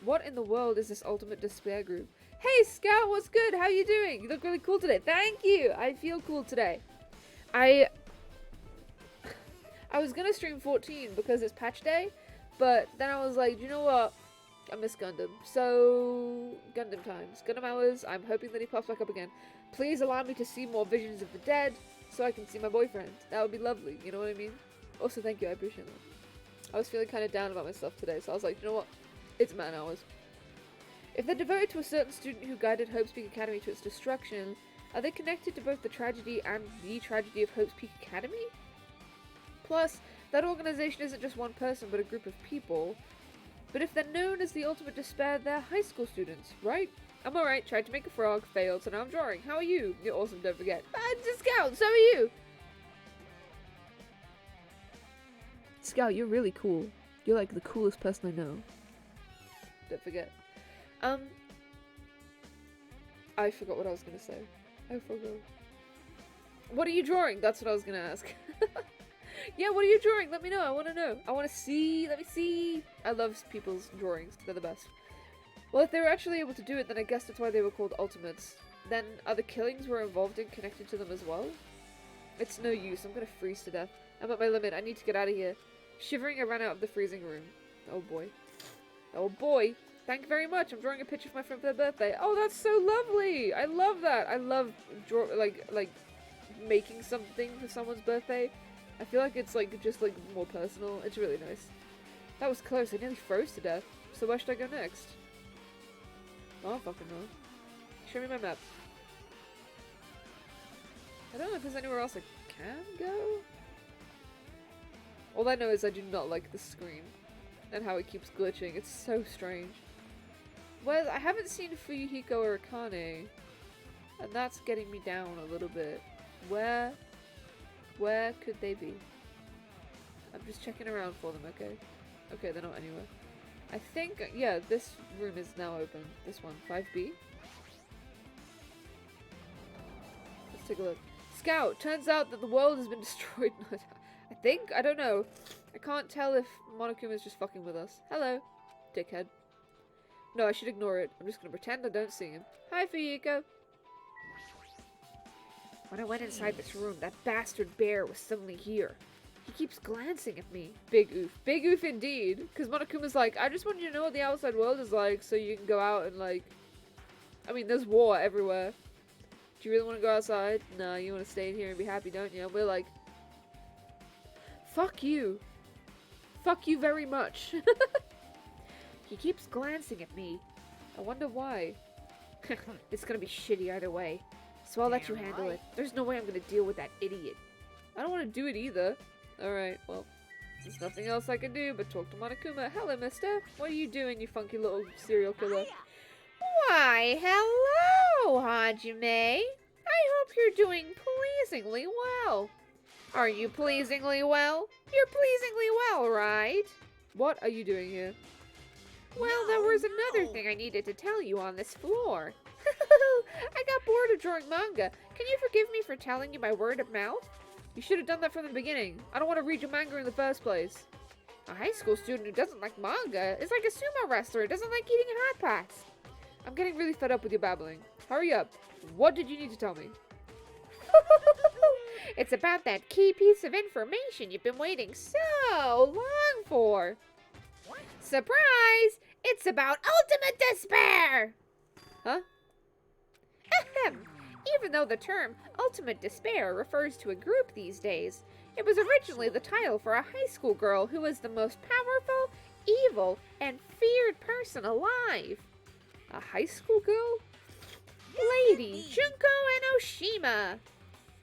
What in the world is this ultimate despair group? Hey Scout, what's good? How you doing? You look really cool today. Thank you! I feel cool today. I was gonna stream 14 because it's patch day, but then I was like, you know what? I miss Gundam. So, Gundam times. Gundam hours. I'm hoping that he pops back up again. Please allow me to see more Visions of the Dead so I can see my boyfriend. That would be lovely, you know what I mean? Also, thank you, I appreciate that. I was feeling kind of down about myself today, so I was like, you know what? It's man hours. If they're devoted to a certain student who guided Hope's Peak Academy to its destruction, are they connected to both the tragedy and the tragedy of Hope's Peak Academy? Plus, that organization isn't just one person, but a group of people. But if they're known as the Ultimate Despair, they're high school students, right? I'm alright, tried to make a frog, failed, so now I'm drawing. How are you? You're awesome, don't forget. I'm just Scout, so are you! Scout, you're really cool. You're like the coolest person I know. Don't forget. I forgot what I was gonna say. I forgot. What are you drawing? That's what I was gonna ask. Yeah, what are you drawing? Let me know. I want to know. I want to see. Let me see. I love people's drawings. They're the best. Well, if they were actually able to do it, then I guess that's why they were called Ultimates. Then, are the killings we're involved in connected to them as well? It's no use. I'm gonna freeze to death. I'm at my limit. I need to get out of here. Shivering, I ran out of the freezing room. Oh boy. Oh boy. Thank you very much. I'm drawing a picture of my friend for their birthday. Oh, that's so lovely. I love that. I love like making something for someone's birthday. I feel like it's just more personal. It's really nice. That was close. I nearly froze to death. So where should I go next? I don't fucking know. Show me my map. I don't know if there's anywhere else I can go. All I know is I do not like the screen and how it keeps glitching. It's so strange. Well, I haven't seen Fuyuhiko or Akane, and that's getting me down a little bit. Where could they be? I'm just checking around for them, okay? Okay, they're not anywhere. I think, yeah, this room is now open. This one, 5B. Let's take a look. Scout, turns out that the world has been destroyed. I think? I don't know. I can't tell if Monokuma is just fucking with us. Hello, dickhead. No, I should ignore it. I'm just gonna pretend I don't see him. Hi, Fuyuhiko. When I went inside this room, that bastard bear was suddenly here. He keeps glancing at me. Big oof. Big oof indeed. Because Monokuma's like, I just want you to know what the outside world is like so you can go out and I mean, there's war everywhere. Do you really want to go outside? No, you want to stay in here and be happy, don't you? And we're like, fuck you. Fuck you very much. He keeps glancing at me. I wonder why. It's gonna be shitty either way. So I'll let you handle it. There's no way I'm gonna deal with that idiot. I don't want to do it either. Alright, well, there's nothing else I can do but talk to Monokuma. Hello, mister. What are you doing, you funky little serial killer? Why, hello, Hajime. I hope you're doing pleasingly well. Are you pleasingly well? You're pleasingly well, right? What are you doing here? Well, there was another thing I needed to tell you on this floor. I got bored of drawing manga. Can you forgive me for telling you by word of mouth? You should have done that from the beginning. I don't want to read your manga in the first place. A high school student who doesn't like manga is like a sumo wrestler who doesn't like eating hot pots. I'm getting really fed up with your babbling. Hurry up. What did you need to tell me? It's about that key piece of information you've been waiting so long for. Surprise! It's about ultimate despair! Huh? Ahem. Even though the term ultimate despair refers to a group these days, it was originally the title for a high school girl who was the most powerful, evil, and feared person alive. A high school girl? Lady Junko Enoshima.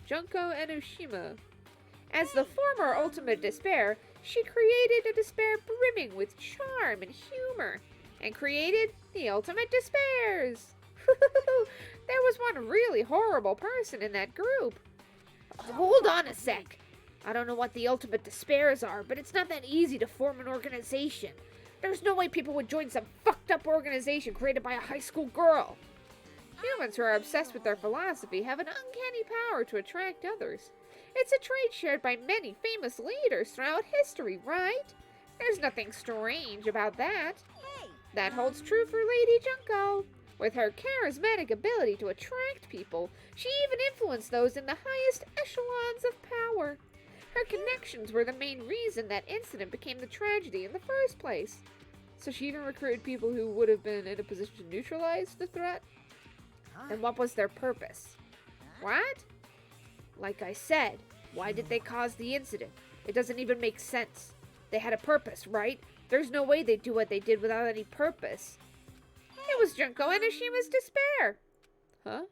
Junko Enoshima. As the former ultimate despair, she created a despair brimming with charm and humor, and created the ultimate despairs. There was one really horrible person in that group. Hold on a sec. I don't know what the ultimate despairs are, but it's not that easy to form an organization. There's no way people would join some fucked up organization created by a high school girl. Humans who are obsessed with their philosophy have an uncanny power to attract others. It's a trait shared by many famous leaders throughout history, right? There's nothing strange about that. That holds true for Lady Junko. With her charismatic ability to attract people, she even influenced those in the highest echelons of power. Her connections were the main reason that incident became the tragedy in the first place. So she even recruited people who would have been in a position to neutralize the threat? Then what was their purpose? What? Like I said, why did they cause the incident? It doesn't even make sense. They had a purpose, right? There's no way they'd do what they did without any purpose. It was Junko Enoshima's despair. Huh?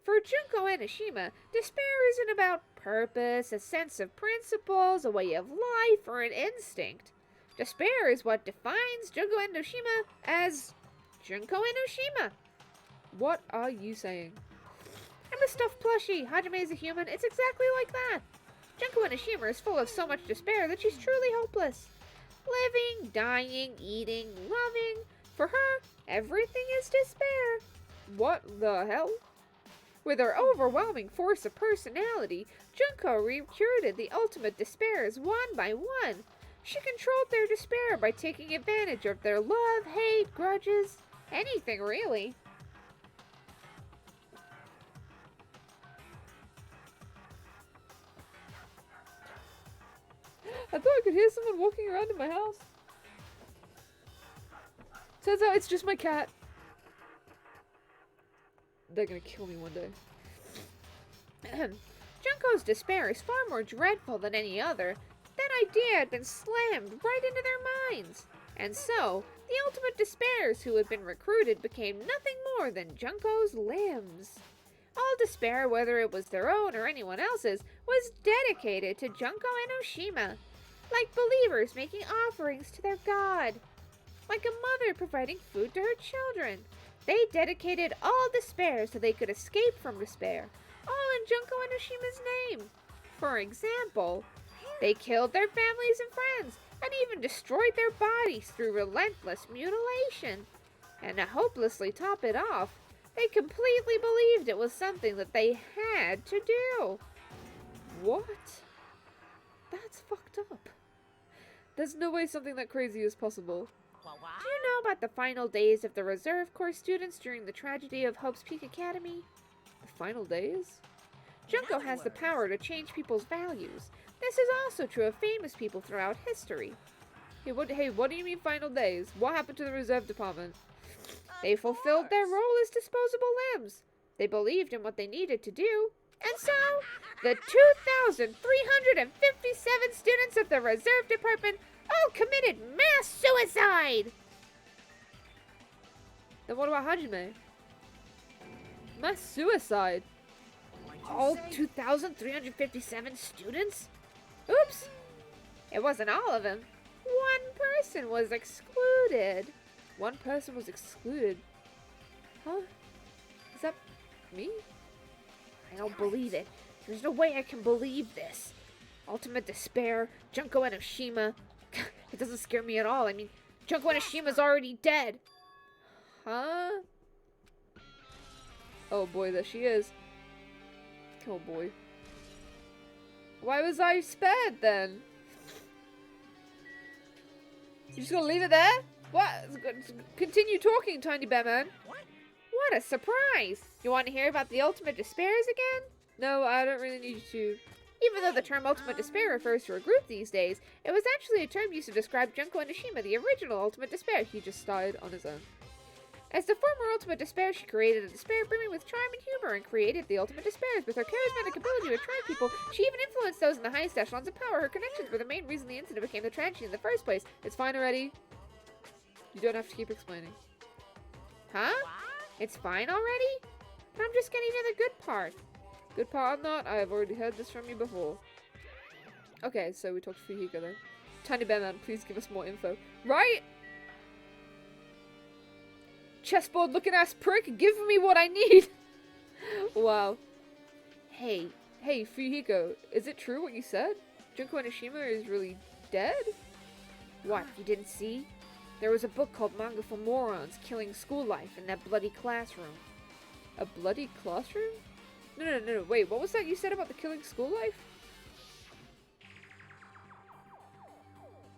For Junko Enoshima, despair isn't about purpose, a sense of principles, a way of life, or an instinct. Despair is what defines Junko Enoshima as Junko Enoshima. What are you saying? I'm a stuffed plushie. Hajime is a human. It's exactly like that. Junko Enoshima is full of so much despair that she's truly hopeless. Living, dying, eating, loving. For her, everything is despair. What the hell? With her overwhelming force of personality, Junko recruited the ultimate despairs one by one. She controlled their despair by taking advantage of their love, hate, grudges, anything really. I thought I could hear someone walking around in my house. Turns out it's just my cat. They're gonna kill me one day. Junko's despair is far more dreadful than any other. That idea had been slammed right into their minds. And so, the ultimate despairs who had been recruited became nothing more than Junko's limbs. All despair, whether it was their own or anyone else's, was dedicated to Junko Enoshima. Like believers making offerings to their god. Like a mother providing food to her children. They dedicated all despair so they could escape from despair, all in Junko Enoshima's name. For example, they killed their families and friends, and even destroyed their bodies through relentless mutilation. And to hopelessly top it off, they completely believed it was something that they had to do. What? That's fucked up. There's no way something that crazy is possible. Do you know about the final days of the Reserve Corps students during the tragedy of Hope's Peak Academy? The final days? Junko has the power to change people's values. This is also true of famous people throughout history. Hey, what do you mean final days? What happened to the reserve department? They fulfilled their role as disposable limbs. They believed in what they needed to do. And so, the 2,357 students of the Reserve Department all committed mass suicide! Then what about Hajime? Mass suicide? All 2,357 students? Oops! It wasn't all of them. One person was excluded. One person was excluded? Huh? Is that me? I don't believe it. There's no way I can believe this. Ultimate despair, Junko Enoshima. It doesn't scare me at all. I mean, Junko Enoshima's already dead. Huh? Oh boy, there she is. Oh boy. Why was I spared then? You just gonna leave it there? What? Continue talking, Tiny Bear Man. What a surprise! You want to hear about the ultimate despairs again? No, I don't really need you to. Even though the term ultimate despair refers to a group these days, it was actually a term used to describe Junko Enoshima, the original ultimate despair. He just died on his own. As the former ultimate despair, she created a despair brimming with charm and humor and created the ultimate despairs. With her charismatic ability to attract people, she even influenced those in the highest echelons of power. Her connections were the main reason the incident became the tragedy in the first place. It's fine already. You don't have to keep explaining. Huh? It's fine already? I'm just getting to the good part. Good part or not, I have already heard this from you before. Okay, so we talked to Fujiko then. Tiny Bear Man, please give us more info. Right? Chessboard looking ass prick, give me what I need! Wow. Hey, Fujiko, is it true what you said? Junko Enoshima is really dead? What, you didn't see? There was a book called Manga for Morons, Killing School Life in that bloody classroom. A bloody classroom? No, wait, what was that you said about the killing school life?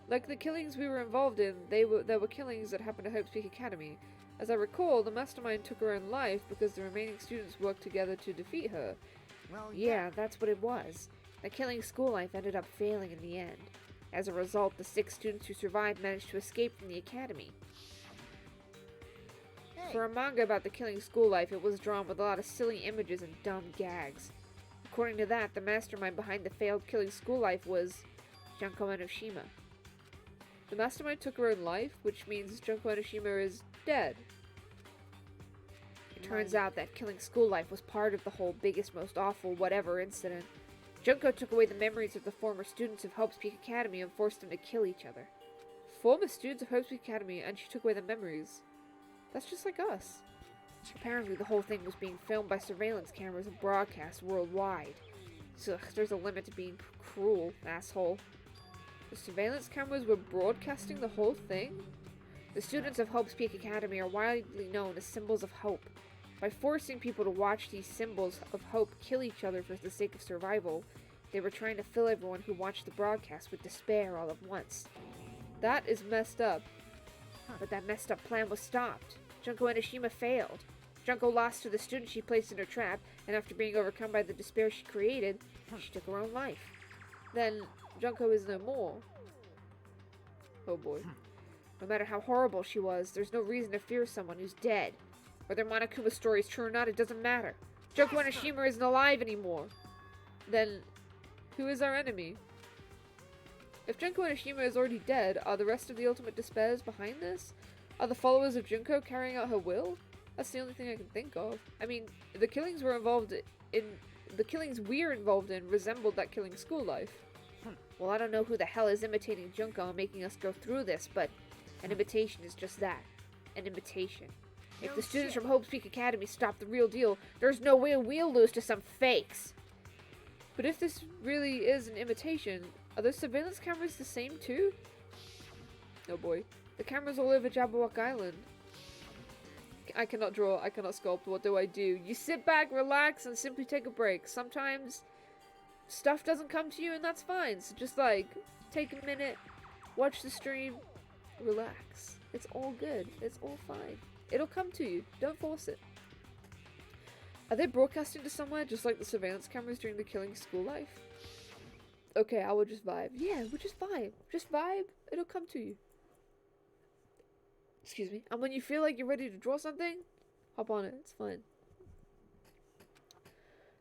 Like the killings we were involved in, there were killings that happened at Hope's Peak Academy. As I recall, the mastermind took her own life because the remaining students worked together to defeat her. Well, yeah, that's what it was. The killing school life ended up failing in the end. As a result, the 6 students who survived managed to escape from the academy. For a manga about the killing school life, it was drawn with a lot of silly images and dumb gags. According to that, the mastermind behind the failed killing school life was Junko Enoshima. The mastermind took her own life, which means Junko Enoshima is dead. It turns out that killing school life was part of the whole biggest, most awful whatever incident. Junko took away the memories of the former students of Hope's Peak Academy and forced them to kill each other. Former students of Hope's Peak Academy, and she took away the memories. That's just like us. Apparently the whole thing was being filmed by surveillance cameras and broadcast worldwide. So there's a limit to being cruel, asshole. The surveillance cameras were broadcasting the whole thing? The students of Hope's Peak Academy are widely known as symbols of hope. By forcing people to watch these symbols of hope kill each other for the sake of survival, they were trying to fill everyone who watched the broadcast with despair all at once. That is messed up. But that messed up plan was stopped. Junko Enoshima failed. Junko lost to the student she placed in her trap, and after being overcome by the despair she created, she took her own life. Then, Junko is no more. Oh boy. No matter how horrible she was, there's no reason to fear someone who's dead. Whether Monokuma's story is true or not, it doesn't matter. Junko Enoshima isn't alive anymore. Then, who is our enemy? If Junko Enoshima is already dead, are the rest of the Ultimate Despairs behind this? Are the followers of Junko carrying out her will? That's the only thing I can think of. I mean, the killings we're involved in resembled that killing school life. Well, I don't know who the hell is imitating Junko and making us go through this, but an imitation is just that. An imitation. If the students from Hope's Peak Academy stop the real deal, there's no way we'll lose to some fakes. But if this really is an imitation, are those surveillance cameras the same too? Oh boy. The cameras all over Jabberwock Island. I cannot draw, I cannot sculpt, what do? You sit back, relax, and simply take a break. Sometimes stuff doesn't come to you and that's fine. So just like, take a minute, watch the stream, relax. It's all good. It's all fine. It'll come to you. Don't force it. Are they broadcasting to somewhere just like the surveillance cameras during the killing school life? Okay, I will just vibe. Yeah, we'll just vibe. Just vibe. It'll come to you. Excuse me. And when you feel like you're ready to draw something, hop on it. It's fine.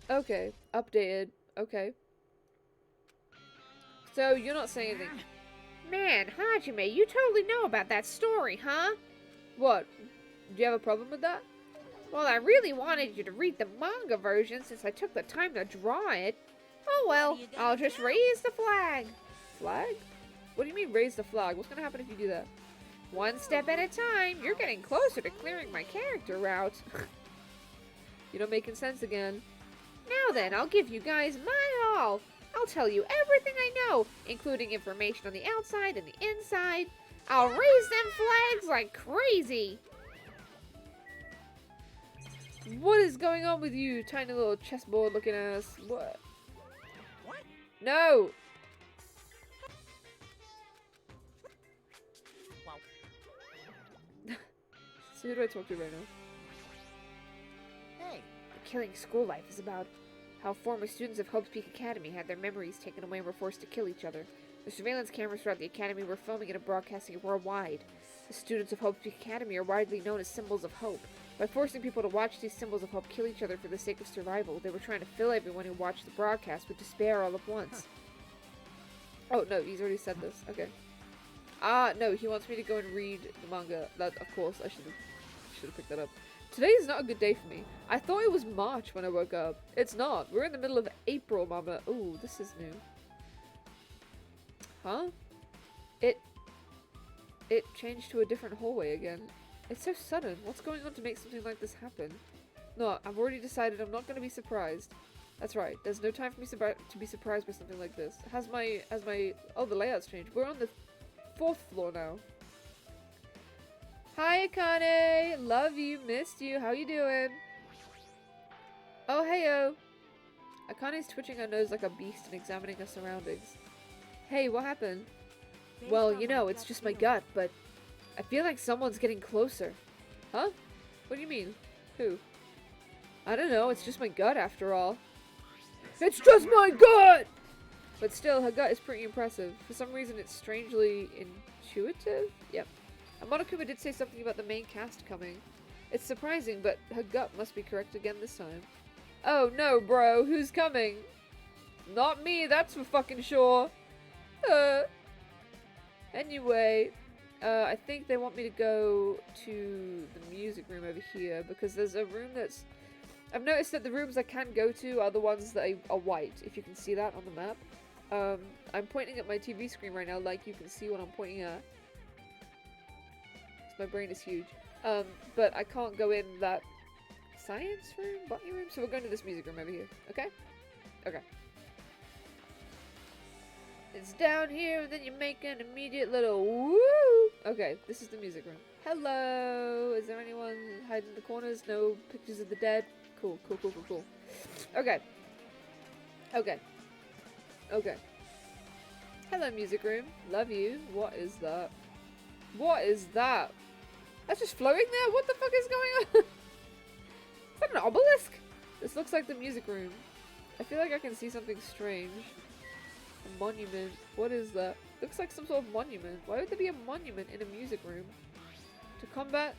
Okay. Updated. Okay. So, you're not saying anything. Man, Hajime, you totally know about that story, huh? What? Do you have a problem with that? Well, I really wanted you to read the manga version since I took the time to draw it. Oh well, I'll just raise the flag. Flag? What do you mean raise the flag? What's gonna happen if you do that? One step at a time. You're getting closer to clearing my character route. You're not making sense again. Now then, I'll give you guys my all. I'll tell you everything I know, including information on the outside and the inside. I'll raise them flags like crazy. What is going on with you, tiny little chessboard looking ass? What? No! So who do I talk to right now? Hey. The killing school life is about how former students of Hope's Peak Academy had their memories taken away and were forced to kill each other. The surveillance cameras throughout the academy were filming it and broadcasting it worldwide. The students of Hope's Peak Academy are widely known as symbols of hope. By forcing people to watch these symbols of hope kill each other for the sake of survival, they were trying to fill everyone who watched the broadcast with despair all at once. Oh, no, he's already said this. Okay. Ah, no, he wants me to go and read the manga. That, of course, I should have picked that up. Today is not a good day for me. I thought it was March when I woke up. It's not. We're in the middle of April, mama. Ooh, this is new. Huh? It changed to a different hallway again. It's so sudden. What's going on to make something like this happen? No, I've already decided I'm not going to be surprised. That's right. There's no time for me to be surprised by something like this. Oh, the layout's changed. We're on the 4th floor now. Hi, Akane. Love you. Missed you. How you doing? Oh, heyo. Akane's twitching her nose like a beast and examining her surroundings. Hey, what happened? Well, you know, it's just my gut, but I feel like someone's getting closer. Huh? What do you mean? Who? I don't know, it's just my gut after all. It's just my gut! But still, her gut is pretty impressive. For some reason, it's strangely intuitive? Yep. And Monokuma did say something about the main cast coming. It's surprising, but her gut must be correct again this time. Oh no, bro, who's coming? Not me, that's for fucking sure. Anyway, I think they want me to go to the music room over here because there's a room that's... I've noticed that the rooms I can go to are the ones that are white, if you can see that on the map. I'm pointing at my TV screen right now like you can see what I'm pointing at. My brain is huge. But I can't go in that science room? Botany room? So we're going to this music room over here. Okay? Okay. It's down here, and then you make an immediate little woo! Okay, this is the music room. Hello! Is there anyone hiding in the corners? No pictures of the dead? Cool, cool, cool, cool, cool. Okay. Okay. Okay. Hello, music room. Love you. What is that? What is that? That's just floating there? What the fuck is going on? Is that an obelisk? This looks like the music room. I feel like I can see something strange. A monument. What is that? Looks like some sort of monument. Why would there be a monument in a music room? To combat,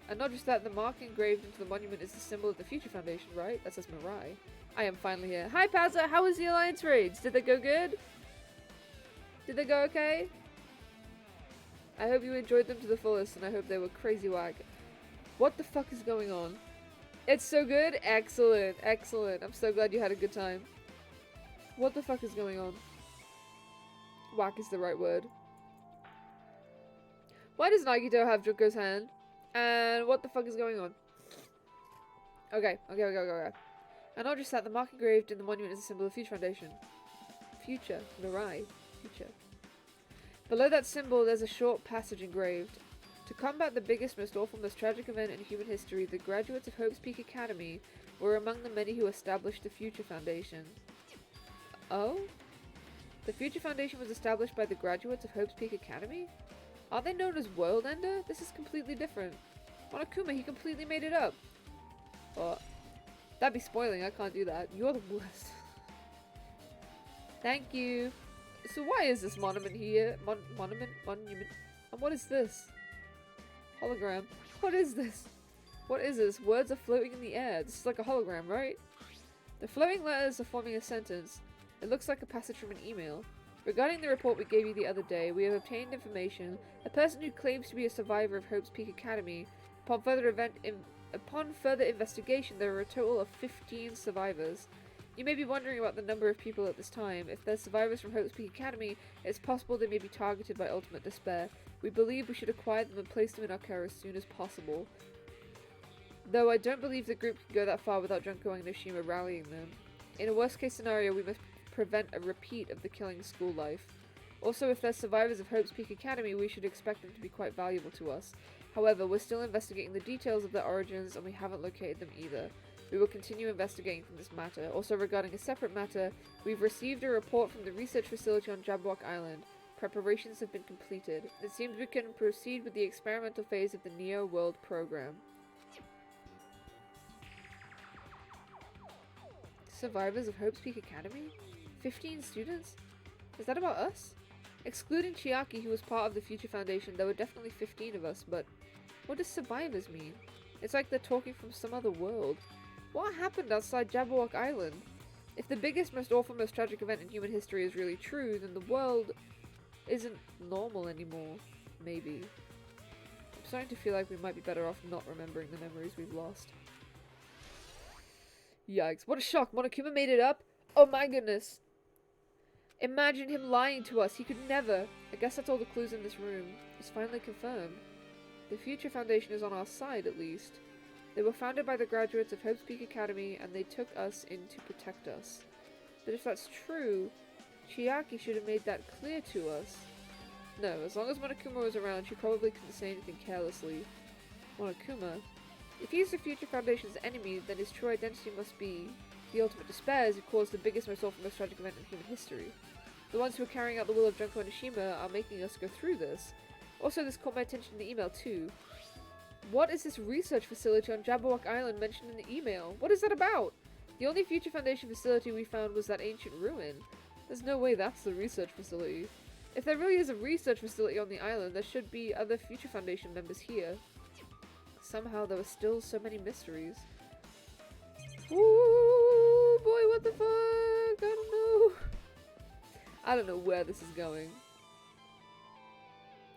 and not just that, the mark engraved into the monument is the symbol of the Future Foundation, right? That says Mirai. I am finally here. Hi, Pazza! How was the Alliance raids? Did they go good? Did they go okay? I hope you enjoyed them to the fullest, and I hope they were crazy whack. What the fuck is going on? It's so good? Excellent, excellent. I'm so glad you had a good time. What the fuck is going on? Whack is the right word. Why does Nagito have Junko's hand? And what the fuck is going on? Okay. And not just that, the mark engraved in the monument is a symbol of Future Foundation. Future. Mirai. Future. Below that symbol, there's a short passage engraved. To combat the biggest, most awful, most tragic event in human history, the graduates of Hope's Peak Academy were among the many who established the Future Foundation. Oh? The Future Foundation was established by the graduates of Hope's Peak Academy? Are they known as World Ender? This is completely different. Monokuma, he completely made it up. What? That'd be spoiling, I can't do that. You're the worst. Thank you. So why is this monument here? Monument? And what is this? Hologram. What is this? What is this? Words are floating in the air. This is like a hologram, right? The floating letters are forming a sentence. It looks like a passage from an email. Regarding the report we gave you the other day, we have obtained information. A person who claims to be a survivor of Hope's Peak Academy. Upon further investigation, there are a total of 15 survivors. You may be wondering about the number of people at this time. If they're survivors from Hope's Peak Academy, it's possible they may be targeted by ultimate despair. We believe we should acquire them and place them in our care as soon as possible. Though I don't believe the group can go that far without Junko and Nishima rallying them. In a worst case scenario, we must prevent a repeat of the killing school life. Also, if they're survivors of Hope's Peak Academy, we should expect them to be quite valuable to us. However, we're still investigating the details of their origins and we haven't located them either. We will continue investigating from this matter. Also, regarding a separate matter, we've received a report from the research facility on Jabberwock Island. Preparations have been completed. It seems we can proceed with the experimental phase of the Neo World program. Survivors of Hope's Peak Academy? 15 students? Is that about us? Excluding Chiaki, who was part of the Future Foundation, there were definitely 15 of us, but what does survivors mean? It's like they're talking from some other world. What happened outside Jabberwock Island? If the biggest, most awful, most tragic event in human history is really true, then the world isn't normal anymore. Maybe. I'm starting to feel like we might be better off not remembering the memories we've lost. Yikes. What a shock. Monokuma made it up? Oh my goodness. Imagine him lying to us. He could never. I guess that's all the clues in this room. It's finally confirmed. The Future Foundation is on our side, at least. They were founded by the graduates of Hope's Peak Academy, and they took us in to protect us. But if that's true, Chiaki should have made that clear to us. No, as long as Monokuma was around, she probably couldn't say anything carelessly. Monokuma? If he's the Future Foundation's enemy, then his true identity must be the ultimate despairs who caused the biggest, most awful, most tragic event in human history. The ones who are carrying out the will of Junko and Nishima are making us go through this. Also, this caught my attention in the email too. What is this research facility on Jabberwock Island mentioned in the email? What is that about? The only Future Foundation facility we found was that ancient ruin. There's no way that's the research facility. If there really is a research facility on the island, there should be other Future Foundation members here. Somehow there were still so many mysteries. Ooh, boy, what the fuck? I don't know. I don't know where this is going.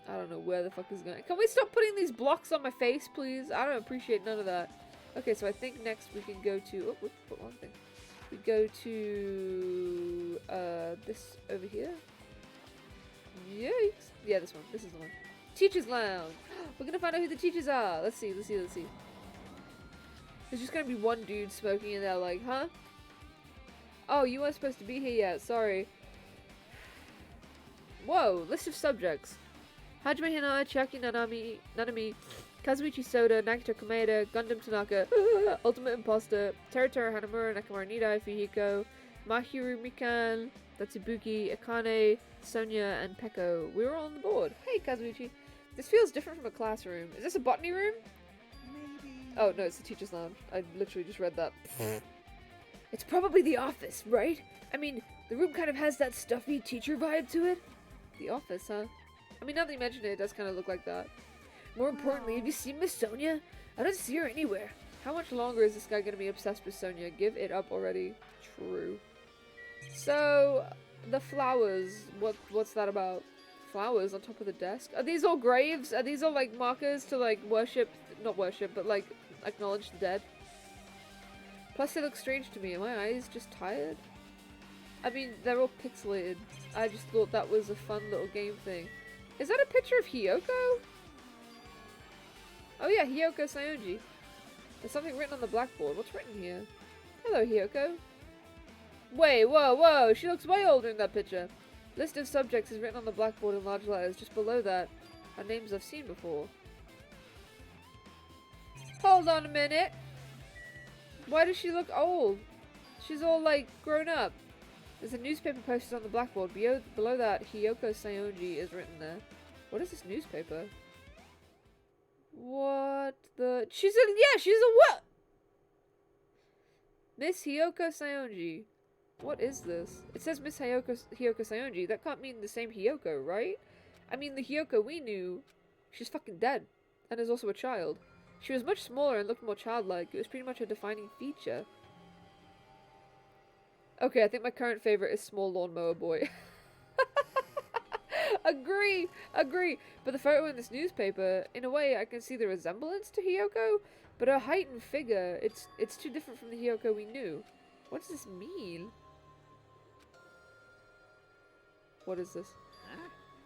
I don't know where the fuck is going. Can we stop putting these blocks on my face, please? I don't appreciate none of that. Okay, so I think next we can go to... Oh, whoops, put one thing. We go to... this over here. Yikes. Yeah, this one. This is the one. Teacher's Lounge. We're gonna find out who the teachers are. Let's see, let's see, let's see. There's just gonna be one dude smoking in there like, huh? Oh, you weren't supposed to be here yet. Sorry. Whoa, list of subjects. Hajime Hina, Chiaki Nanami, Kazuichi Soda, Nagito Kameda, Gundam Tanaka, Ultimate Imposter, Terutoru Hanamura, Nakamura Nidai, Fujiko, Mahiru Mikan, Tatsubuki, Akane, Sonia, and Peko. We're all on the board. Hey, Kazuichi. This feels different from a classroom. Is this a botany room? Maybe. Oh, no, it's the teacher's lounge. I literally just read that. It's probably the office, right? I mean, the room kind of has that stuffy teacher vibe to it. The office, huh? I mean, now that you mention it, it does kind of look like that. More importantly, have you seen Miss Sonia? I don't see her anywhere. How much longer is this guy going to be obsessed with Sonia? Give it up already. True. So, the flowers. What's that about? Flowers on top of the desk? Are these all graves? Are these all, like, markers to, like, worship? Not worship, but, like, acknowledge the dead? Plus, they look strange to me. Are my eyes just tired? I mean, they're all pixelated. I just thought that was a fun little game thing. Is that a picture of Hiyoko? Oh yeah, Hiyoko Sayonji. There's something written on the blackboard. What's written here? Hello, Hiyoko. Wait, whoa, whoa! She looks way older in that picture. List of subjects is written on the blackboard in large letters. Just below that are names I've seen before. Hold on a minute! Why does she look old? She's all, like, grown up. There's a newspaper posted on the blackboard. Below that, Hiyoko Sayonji is written there. What is this newspaper? What the... She's a what? Miss Hiyoko Sayonji. What is this? It says Miss Hiyoko Sayonji. That can't mean the same Hiyoko, right? I mean, the Hiyoko we knew, she's fucking dead. And is also a child. She was much smaller and looked more childlike. It was pretty much a defining feature. Okay, I think my current favorite is Small Lawnmower Boy. Agree! But the photo in this newspaper, in a way, I can see the resemblance to Hiyoko, but her height and figure, it's too different from the Hiyoko we knew. What does this mean? What is this?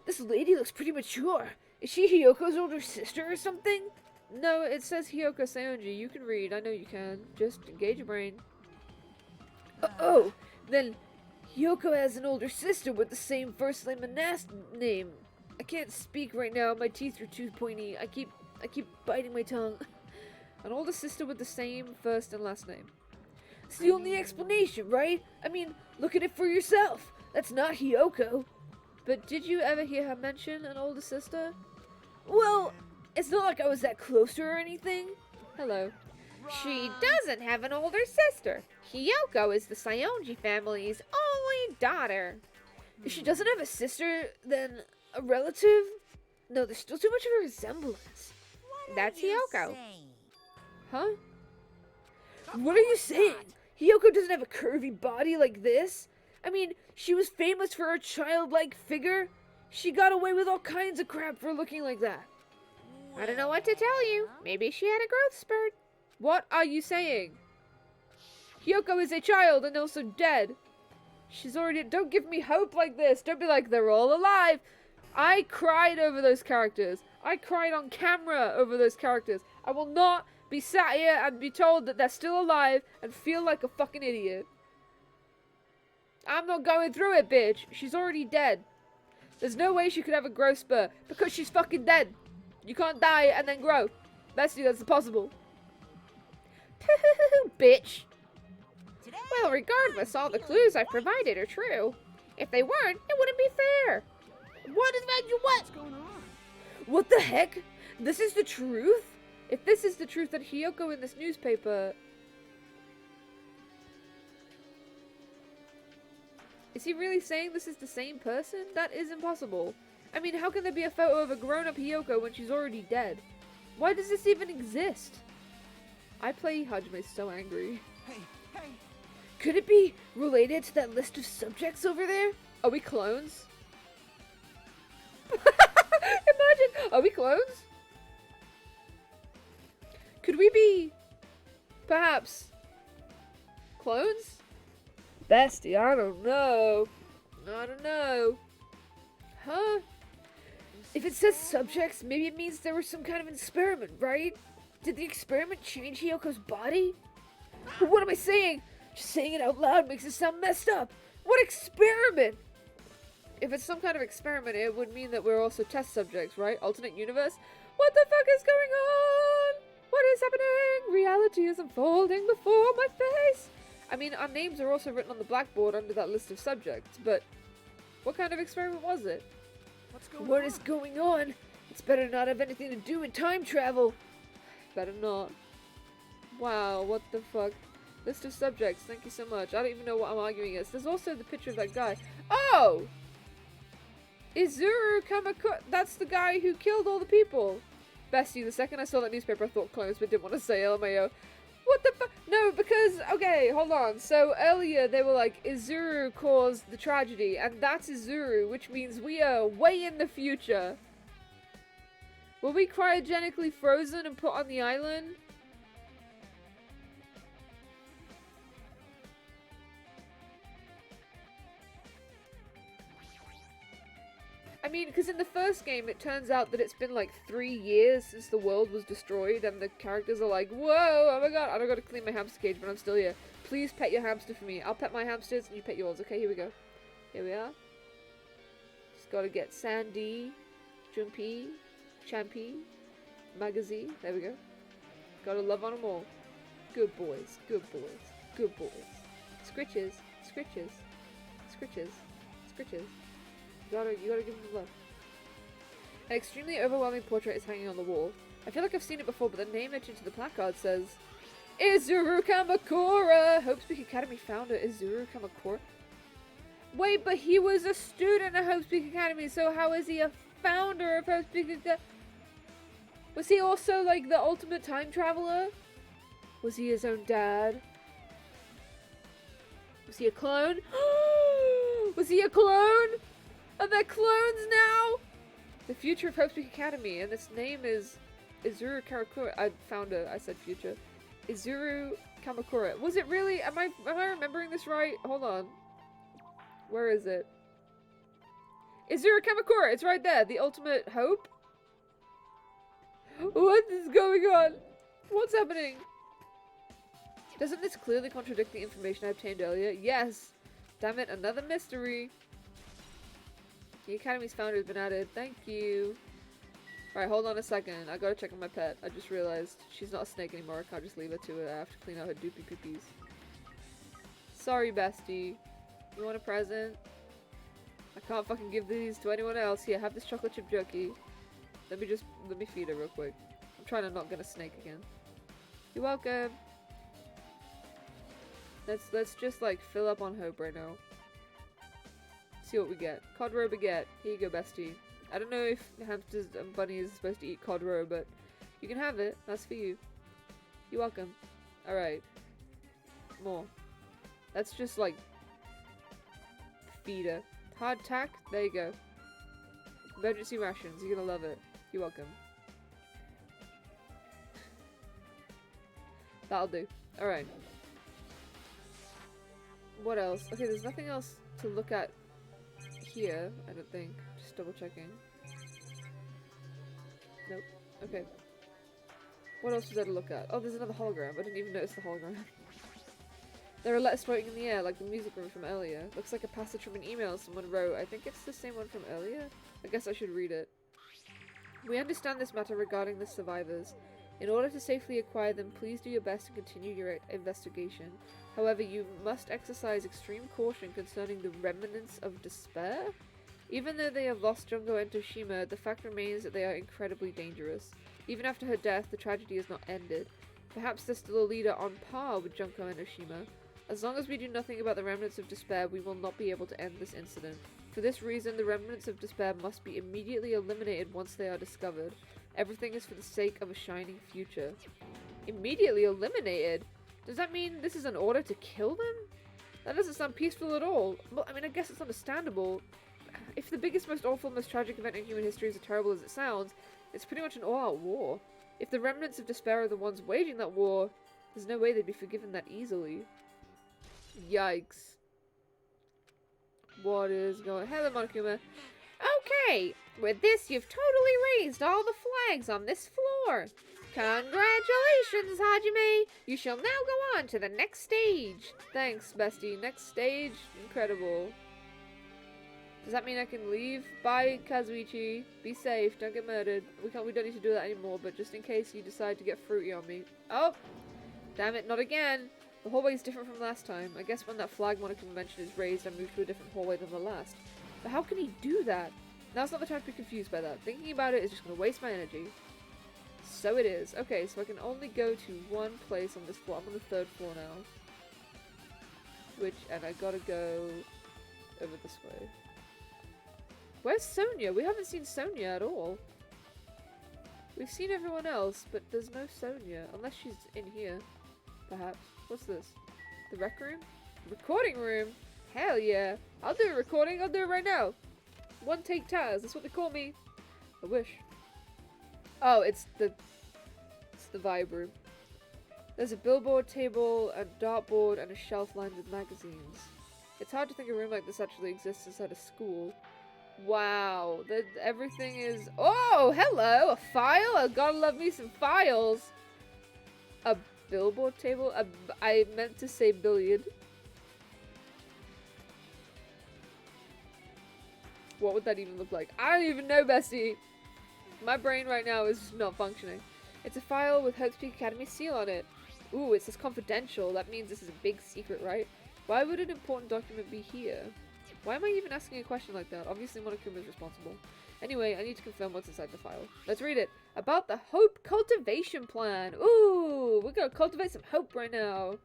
This lady looks pretty mature. Is she Hiyoko's older sister or something? No, it says Hiyoko Sayonji. You can read. I know you can. Just engage your brain. Oh, then Hiyoko has an older sister with the same first name and last name. I can't speak right now. My teeth are too pointy. I keep biting my tongue. An older sister with the same first and last name. It's the only explanation, right? I mean, look at it for yourself. That's not Hiyoko. But did you ever hear her mention an older sister? Well, it's not like I was that close to her or anything. Hello. She doesn't have an older sister. Hiyoko is the Sayonji family's only daughter. If she doesn't have a sister, then a relative? No, there's still too much of a resemblance. That's Hiyoko. Huh? What are you saying? Hiyoko doesn't have a curvy body like this? I mean, she was famous for her childlike figure. She got away with all kinds of crap for looking like that. I don't know what to tell you. Maybe she had a growth spurt. What are you saying? Hiyoko is a child and also dead. She's already... Don't give me hope like this. Don't be like, they're all alive. I cried over those characters. I cried on camera over those characters. I will not be sat here and be told that they're still alive and feel like a fucking idiot. I'm not going through it, bitch. She's already dead. There's no way she could have a growth spurt because she's fucking dead. You can't die and then grow. Bestie, that's impossible. Bitch. Well, regardless, all the clues I provided are true. If they weren't, it wouldn't be fair. What is that? What's going on? What the heck? This is the truth? If this is the truth, that Hiyoko in this newspaper... Is he really saying this is the same person? That is impossible. I mean, how can there be a photo of a grown-up Hiyoko when she's already dead? Why does this even exist? I play Hajime so angry. Hey, hey! Could it be related to that list of subjects over there? Are we clones? Imagine, are we clones? Could we be, perhaps, clones? Bestie, I don't know. I don't know. Huh? If it says subjects, maybe it means there was some kind of experiment, right? Did the experiment change Hiyoko's body? But what am I saying? Just saying it out loud makes it sound messed up. What experiment? If it's some kind of experiment, it would mean that we're also test subjects, right? Alternate universe? What the fuck is going on? What is happening? Reality is unfolding before my face. I mean, our names are also written on the blackboard under that list of subjects, but what kind of experiment was it? What is going on? It's better not have anything to do with time travel. Better not. Wow, what the fuck? List of subjects, thank you so much. I don't even know what I'm arguing against. There's also the picture of that guy. Oh! Izuru Kamakura. That's the guy who killed all the people. Bestie, the second I saw that newspaper I thought clones but didn't want to say LMAO. What the fuck? No, because, okay, hold on. So earlier they were like, Izuru caused the tragedy, and that's Izuru, which means we are way in the future. Were we cryogenically frozen and put on the island? I mean, because in the first game, it turns out that it's been like 3 years since the world was destroyed, and the characters are like, whoa, oh my god, I don't gotta clean my hamster cage, but I'm still here. Please pet your hamster for me. I'll pet my hamsters, and you pet yours. Okay, here we go. Here we are. Just gotta get Sandy, Junpei, Champy, Magazi. There we go. Gotta love on them all. Good boys, good boys, good boys. Scritches, scritches, scritches, scritches. You gotta give them love. An extremely overwhelming portrait is hanging on the wall. I feel like I've seen it before, but the name etched into the placard says, Izuru Kamakura! Hopespeak Academy founder Izuru Kamakura? Wait, but he was a student at Hopespeak Academy, so how is he a founder of Hopespeak Academy? Was he also, like, the ultimate time traveler? Was he his own dad? Was he a clone? Was he a clone? Are there clones now? The future of Hopespeak Academy, and its name is Izuru Kamakura. I found it. I said future. Izuru Kamakura. Was it really? Am I remembering this right? Hold on. Where is it? Izuru Kamakura. It's right there. The ultimate hope. What is going on? What's happening? Doesn't this clearly contradict the information I obtained earlier? Yes. Damn it, another mystery. The Academy's founder has been added. Thank you. Alright, hold on a second. I gotta check on my pet. I just realized she's not a snake anymore. I can't just leave her to it. I have to clean out her doopy poopies. Sorry, bestie. You want a present? I can't fucking give these to anyone else. Here, have this chocolate chip jerky. Let me feed her real quick. I'm trying to not get a snake again. You're welcome. Let's just like fill up on hope right now. See what we get. Cod roe baguette. Here you go, bestie. I don't know if hamsters and bunnies are supposed to eat cod roe, but you can have it. That's for you. You're welcome. Alright. More. Let's just like feed her. Hardtack. There you go. Emergency rations. You're gonna love it. You're welcome. That'll do. Alright. What else? Okay, there's nothing else to look at here, I don't think. Just double checking. Nope. Okay. What else was there to look at? Oh, there's another hologram. I didn't even notice the hologram. There are letters floating in the air, like the music room from earlier. Looks like a passage from an email someone wrote. I think it's the same one from earlier? I guess I should read it. We understand this matter regarding the survivors. In order to safely acquire them, please do your best to continue your investigation. However, you must exercise extreme caution concerning the remnants of despair. Even though they have lost Junko and Toshima, the fact remains that they are incredibly dangerous. Even after her death, the tragedy is not ended. Perhaps there's still a leader on par with Junko and Oshima. As long as we do nothing about the remnants of despair, we will not be able to end this incident. For this reason, the remnants of despair must be immediately eliminated once they are discovered. Everything is for the sake of a shining future. Immediately eliminated? Does that mean this is an order to kill them? That doesn't sound peaceful at all. Well, I mean, I guess it's understandable. If the biggest, most awful, most tragic event in human history is as terrible as it sounds, it's pretty much an all-out war. If the remnants of despair are the ones waging that war, there's no way they'd be forgiven that easily. Yikes. What is going... Hello, Monokuma. Okay, with this you've totally raised all the flags on this floor. Congratulations, Hajime! You shall now go on to the next stage. Thanks, bestie. Next stage? Incredible. Does that mean I can leave? Bye, Kazuichi. Be safe. Don't get murdered. We don't need to do that anymore, but just in case you decide to get fruity on me. Oh! Damn it, not again! The hallway is different from last time. I guess when that flag Monokuma mentioned is raised, I moved to a different hallway than the last. But how can he do that? Now's not the time to be confused by that. Thinking about it is just going to waste my energy. So it is. Okay, so I can only go to one place on this floor. I'm on the 3rd floor now. And I gotta go over this way. Where's Sonia? We haven't seen Sonia at all. We've seen everyone else, but there's no Sonia. Unless she's in here, perhaps. What's this? The rec room? Recording room? Hell yeah. I'll do a recording. I'll do it right now. One take Taz. That's what they call me. I wish. Oh, it's the vibe room. There's a billboard table, a dartboard, and a shelf lined with magazines. It's hard to think a room like this actually exists inside a school. Wow, everything is... Oh, hello! A file? I gotta love me some files! A billboard table? I meant to say billiard. What would that even look like? I don't even know, bestie! My brain right now is not functioning. It's a file with Hope's Peak Academy seal on it. Ooh, it says confidential. That means this is a big secret, right? Why would an important document be here? Why am I even asking a question like that? Obviously Monokuma is responsible. Anyway, I need to confirm what's inside the file. Let's read it. About the Hope Cultivation Plan. Ooh, we're gonna cultivate some hope right now.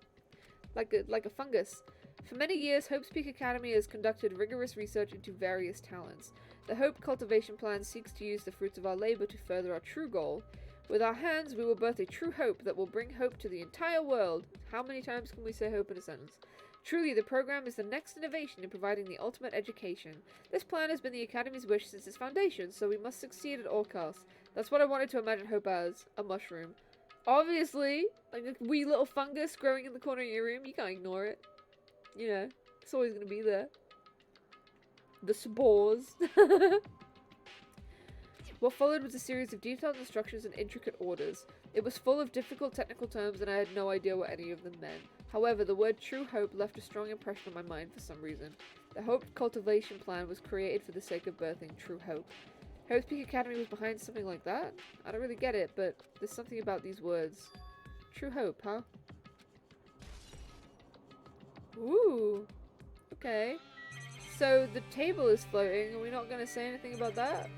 Like a fungus. For many years, Hope's Peak Academy has conducted rigorous research into various talents. The Hope Cultivation Plan seeks to use the fruits of our labor to further our true goal. With our hands, we will birth a true hope that will bring hope to the entire world. How many times can we say hope in a sentence? Truly, the program is the next innovation in providing the ultimate education. This plan has been the Academy's wish since its foundation, so we must succeed at all costs. That's what I wanted to imagine hope as. A mushroom. Obviously, like a wee little fungus growing in the corner of your room, you can't ignore it. You know, it's always going to be there. The spores. What followed was a series of detailed instructions and intricate orders. It was full of difficult technical terms and I had no idea what any of them meant. However, the word true hope left a strong impression on my mind for some reason. The Hope Cultivation Plan was created for the sake of birthing true hope. Hope's Peak Academy was behind something like that? I don't really get it, but there's something about these words. True hope, huh? Ooh. Okay. So the table is floating. Are we not going to say anything about that?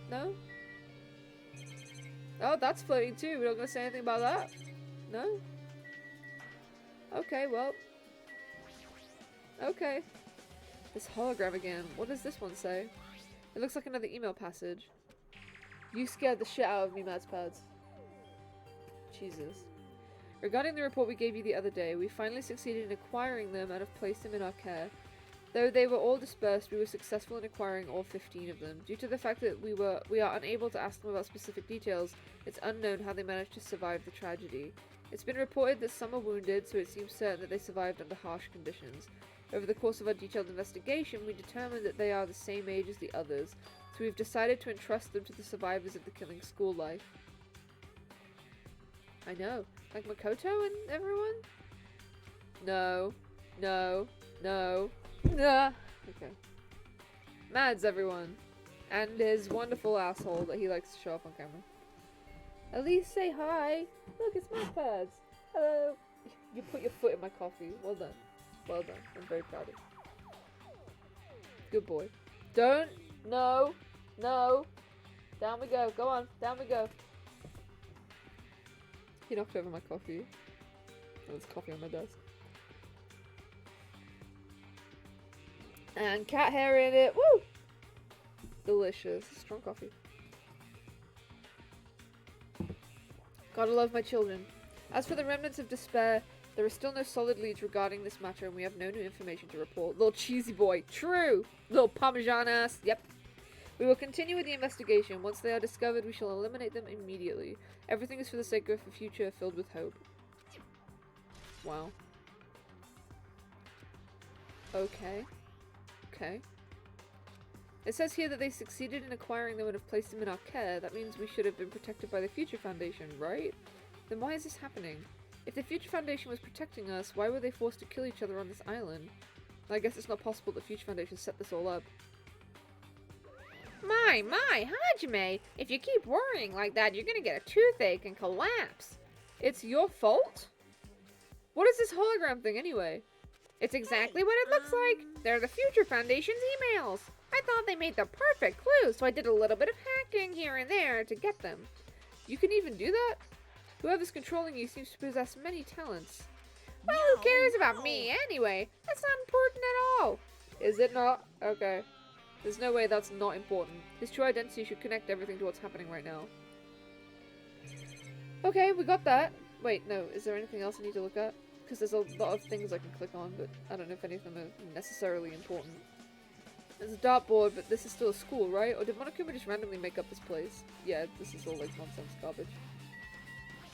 No? Oh, that's floating too. We're not going to say anything about that? No? Okay, well. Okay. This hologram again. What does this one say? It looks like another email passage. You scared the shit out of me, Madspads. Jesus. Regarding the report we gave you the other day, we finally succeeded in acquiring them and have placed them in our care. Though they were all dispersed, we were successful in acquiring all 15 of them. Due to the fact that we are unable to ask them about specific details, it's unknown how they managed to survive the tragedy. It's been reported that some are wounded, so it seems certain that they survived under harsh conditions. Over the course of our detailed investigation, we determined that they are the same age as the others, so we've decided to entrust them to the survivors of the killing school life. I know. Like Makoto and everyone? No. No. No. Nah. Okay. Mads, everyone. And his wonderful asshole that he likes to show off on camera. At least say hi. Look, it's Madspads. Hello. You put your foot in my coffee. Well done. Well done. I'm very proud of you. Good boy. Don't. No. No. Down we go. Go on. Down we go. He knocked over my coffee. There's coffee on my desk. And cat hair in it. Woo! Delicious. Strong coffee. Gotta love my children. As for the remnants of despair, there are still no solid leads regarding this matter and we have no new information to report. Little cheesy boy. True! Little parmesan ass. Yep. We will continue with the investigation. Once they are discovered, we shall eliminate them immediately. Everything is for the sake of a future filled with hope. Wow. Okay. Okay. It says here that they succeeded in acquiring them and have placed them in our care. That means we should have been protected by the Future Foundation, right? Then why is this happening? If the Future Foundation was protecting us, why were they forced to kill each other on this island? I guess it's not possible the Future Foundation set this all up. My, Hajime! If you keep worrying like that, you're gonna get a toothache and collapse. It's your fault? What is this hologram thing anyway? It's exactly what it looks like. They're the Future Foundation's emails. I thought they made the perfect clue, so I did a little bit of hacking here and there to get them. You can even do that? Whoever's controlling you seems to possess many talents. Well, who cares about me anyway? That's not important at all. Is it not? Okay. There's no way that's not important. His true identity should connect everything to what's happening right now. Okay, we got that. Wait, no. Is there anything else I need to look at? Because there's a lot of things I can click on, but I don't know if any of them are necessarily important. There's a dartboard, but this is still a school, right? Or did Monokuma just randomly make up this place? Yeah, this is all like nonsense garbage.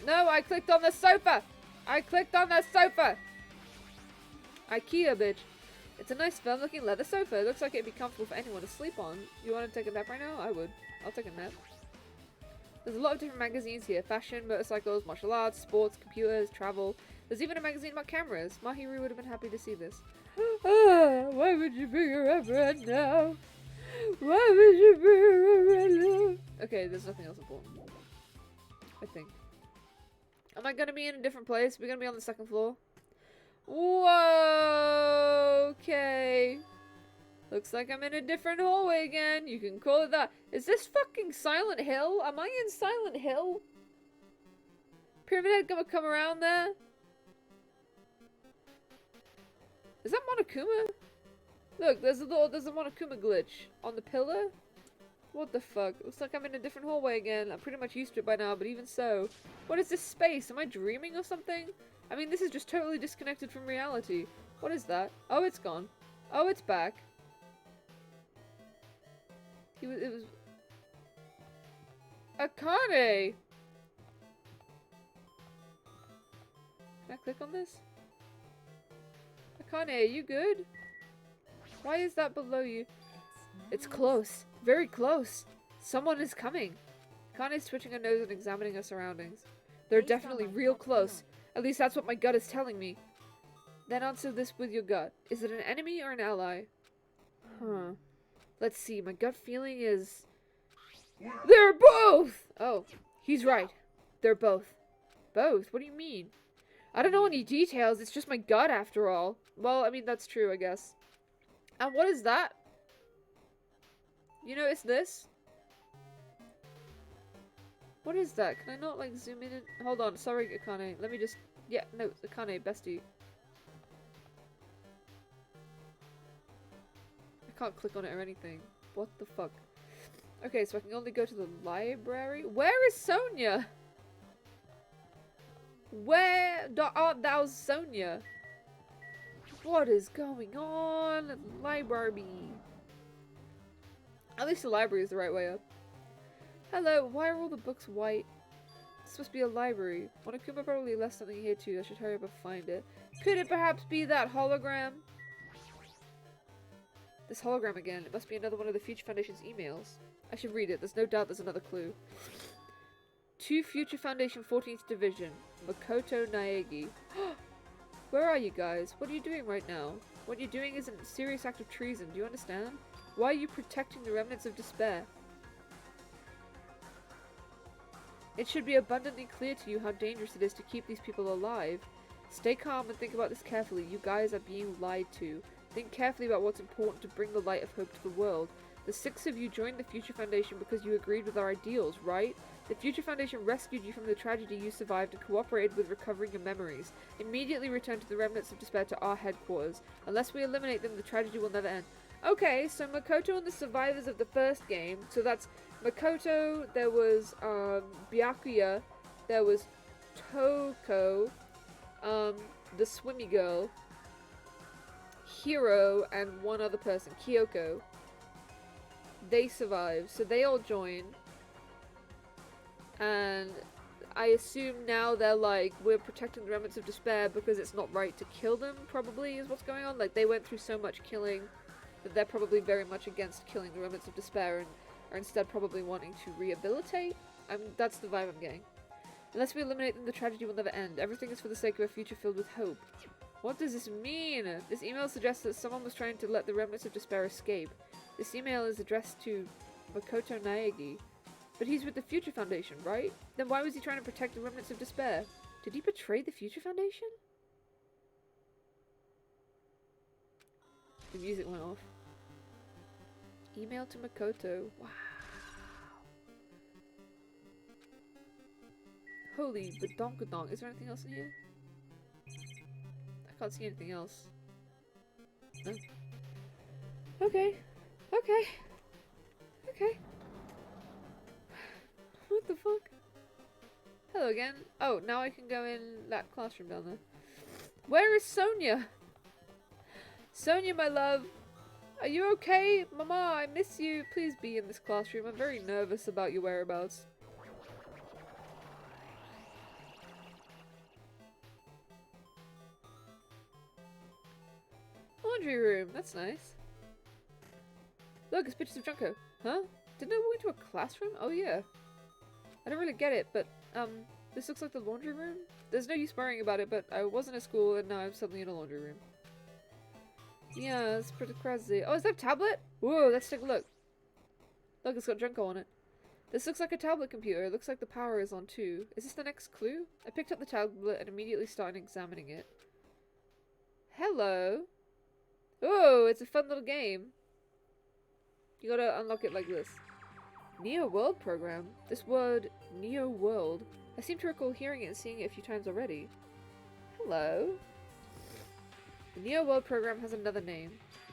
No, I clicked on the sofa! I clicked on the sofa! IKEA, bitch. It's a nice firm looking leather sofa. It looks like it'd be comfortable for anyone to sleep on. You want to take a nap right now? I would. I'll take a nap. There's a lot of different magazines here. Fashion, motorcycles, martial arts, sports, computers, travel. There's even a magazine about cameras. Mahiru would have been happy to see this. Why would you bring her up right now? Why would you bring her up right now? Okay, there's nothing else important. I think. Am I gonna be in a different place? We're gonna be on the second floor? Whoa! Okay. Looks like I'm in a different hallway again. You can call it that. Is this fucking Silent Hill? Am I in Silent Hill? Pyramid Head gonna come around there? Is that Monokuma? Look, there's a Monokuma glitch on the pillar. What the fuck? Looks like I'm in a different hallway again. I'm pretty much used to it by now, but even so. What is this space? Am I dreaming or something? I mean, this is just totally disconnected from reality. What is that? Oh, it's gone. Oh, it's back. It was... Akane! Can I click on this? Akane, are you good? Why is that below you? It's close. Very close. Someone is coming. Akane's twitching her nose and examining her surroundings. They're definitely real close. At least that's what my gut is telling me. Then answer this with your gut. Is it an enemy or an ally? Huh. Let's see. My gut feeling is... They're both! Oh, he's right. They're both. Both? What do you mean? I don't know any details. It's just my gut after all. Well, I mean, that's true, I guess. And what is that? You notice this? What is that? Can I not, like, zoom in and... Hold on. Sorry, Akane. Let me just... Yeah, no, Akane, bestie. I can't click on it or anything. What the fuck? Okay, so I can only go to the library? Where is Sonia? Where art thou, Sonia? What is going on at the library? At least the library is the right way up. Hello, why are all the books white? This must be a library. Monokuma probably left something here too. I should hurry up and find it. Could it perhaps be that hologram? This hologram again. It must be another one of the Future Foundation's emails. I should read it. There's no doubt there's another clue. To Future Foundation 14th Division. Makoto Naegi. Where are you guys? What are you doing right now? What you're doing is a serious act of treason. Do you understand? Why are you protecting the remnants of despair? It should be abundantly clear to you how dangerous it is to keep these people alive. Stay calm and think about this carefully. You guys are being lied to. Think carefully about what's important to bring the light of hope to the world. The 6 of you joined the Future Foundation because you agreed with our ideals, right? The Future Foundation rescued you from the tragedy you survived and cooperated with recovering your memories. Immediately return to the remnants of despair to our headquarters. Unless we eliminate them, the tragedy will never end. Okay, so Makoto and the survivors of the first game. So that's Makoto, there was Byakuya, there was Toko, the swimmy girl, Hiro, and one other person, Kyoko. They survived, so they all join. And I assume now they're like, we're protecting the remnants of despair because it's not right to kill them, probably, is what's going on. Like, they went through so much killing that they're probably very much against killing the remnants of despair and are instead probably wanting to rehabilitate. That's the vibe I'm getting. Unless we eliminate them, the tragedy will never end. Everything is for the sake of a future filled with hope. What does this mean? This email suggests that someone was trying to let the remnants of despair escape. This email is addressed to Makoto Naegi. But he's with the Future Foundation, right? Then why was he trying to protect the remnants of despair? Did he betray the Future Foundation? The music went off. Email to Makoto. Wow. Holy badonkadonk. Is there anything else in here? I can't see anything else. No. Okay. Okay. Okay. What the fuck? Hello again. Oh, now I can go in that classroom down there. Where is Sonia? Sonia, my love. Are you okay? Mama, I miss you. Please be in this classroom. I'm very nervous about your whereabouts. Laundry room. That's nice. Look, it's pictures of Junko. Huh? Didn't I walk into a classroom? Oh, yeah. I don't really get it, but, this looks like the laundry room? There's no use worrying about it, but I wasn't at school and now I'm suddenly in a laundry room. Yeah, it's pretty crazy. Oh, is that a tablet? Whoa, let's take a look. Look, it's got Junko on it. This looks like a tablet computer. It looks like the power is on too. Is this the next clue? I picked up the tablet and immediately started examining it. Hello. Oh, it's a fun little game. You gotta unlock it like this. Neo World program? This word, Neo World. I seem to recall hearing it and seeing it a few times already. Hello. The Neo World program has another name.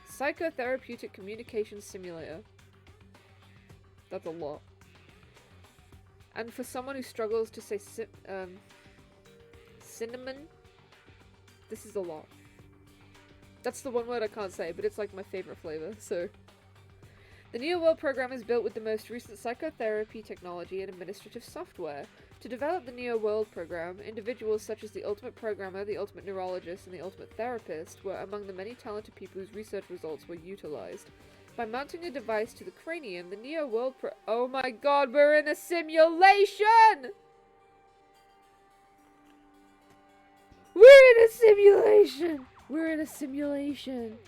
Psychotherapeutic Communication Simulator. That's a lot. And for someone who struggles to say cinnamon, this is a lot. That's the one word I can't say, but it's like my favorite flavor, so... The Neo World program is built with the most recent psychotherapy technology and administrative software. To develop the Neo World program, individuals such as the Ultimate Programmer, the Ultimate Neurologist, and the Ultimate Therapist were among the many talented people whose research results were utilized. By mounting a device to the cranium, the Neo World Oh my god, we're in a simulation! We're in a simulation! We're in a simulation!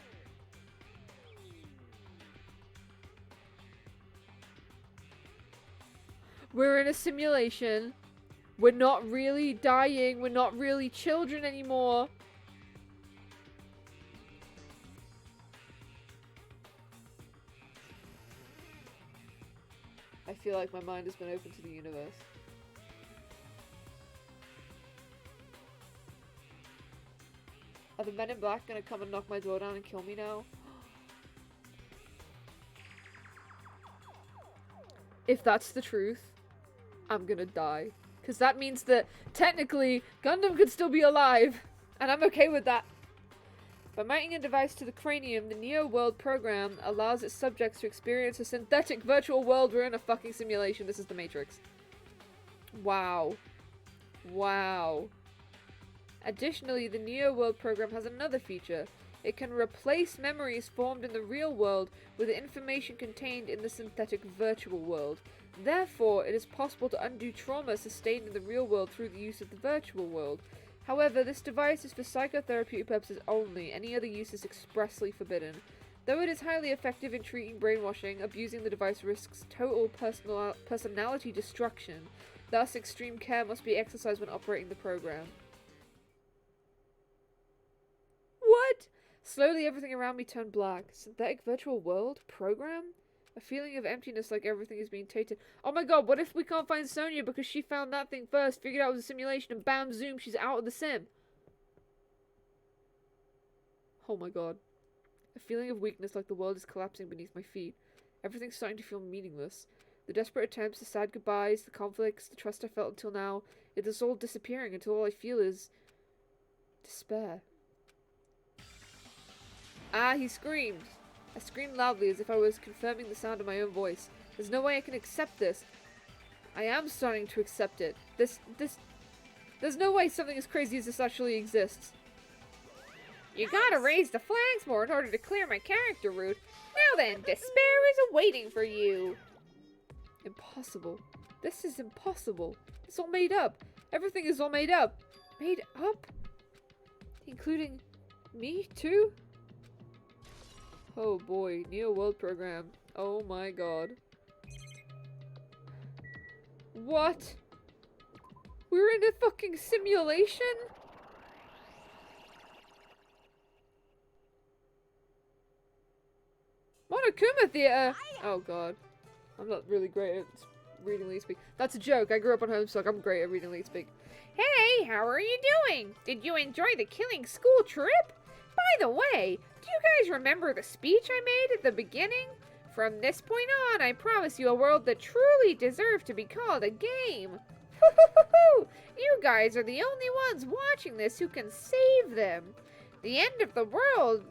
We're in a simulation. We're not really dying. We're not really children anymore. I feel like my mind has been open to the universe. Are the men in black gonna come and knock my door down and kill me now? If that's the truth, I'm gonna die. Because that means that, technically, Gundam could still be alive. And I'm okay with that. By mounting a device to the cranium, the Neo World program allows its subjects to experience a synthetic virtual world. We're in a fucking simulation. This is the Matrix. Wow. Wow. Additionally, the Neo World program has another feature. It can replace memories formed in the real world with information contained in the synthetic virtual world. Therefore, it is possible to undo trauma sustained in the real world through the use of the virtual world. However, this device is for psychotherapeutic purposes only. Any other use is expressly forbidden. Though it is highly effective in treating brainwashing, abusing the device risks total personality destruction. Thus, extreme care must be exercised when operating the program. What? Slowly, everything around me turned black. Synthetic virtual world? Program? A feeling of emptiness, like everything is being tainted. Oh my god, what if we can't find Sonia because she found that thing first, figured out it was a simulation, and bam, zoom, she's out of the sim? Oh my god. A feeling of weakness, like the world is collapsing beneath my feet. Everything's starting to feel meaningless. The desperate attempts, the sad goodbyes, the conflicts, the trust I felt until now, it is all disappearing until all I feel is despair. Ah, he screamed. I screamed loudly as if I was confirming the sound of my own voice. There's no way I can accept this. I am starting to accept it. There's no way something as crazy as this actually exists. You gotta raise the flags more in order to clear my character route. Now then, despair is awaiting for you. Impossible. This is impossible. It's all made up. Everything is all made up. Made up? Including me, too? Oh boy, Neo World Program. Oh my god. What? We're in a fucking simulation? Monokuma Theater! Oh god. I'm not really great at reading lead speak. That's a joke. I grew up on Homestuck. I'm great at reading lead speak. Hey, how are you doing? Did you enjoy the Killing School trip? By the way, do you guys remember the speech I made at the beginning? From this point on, I promise you a world that truly deserves to be called a game. You guys are the only ones watching this who can save them. The end of the world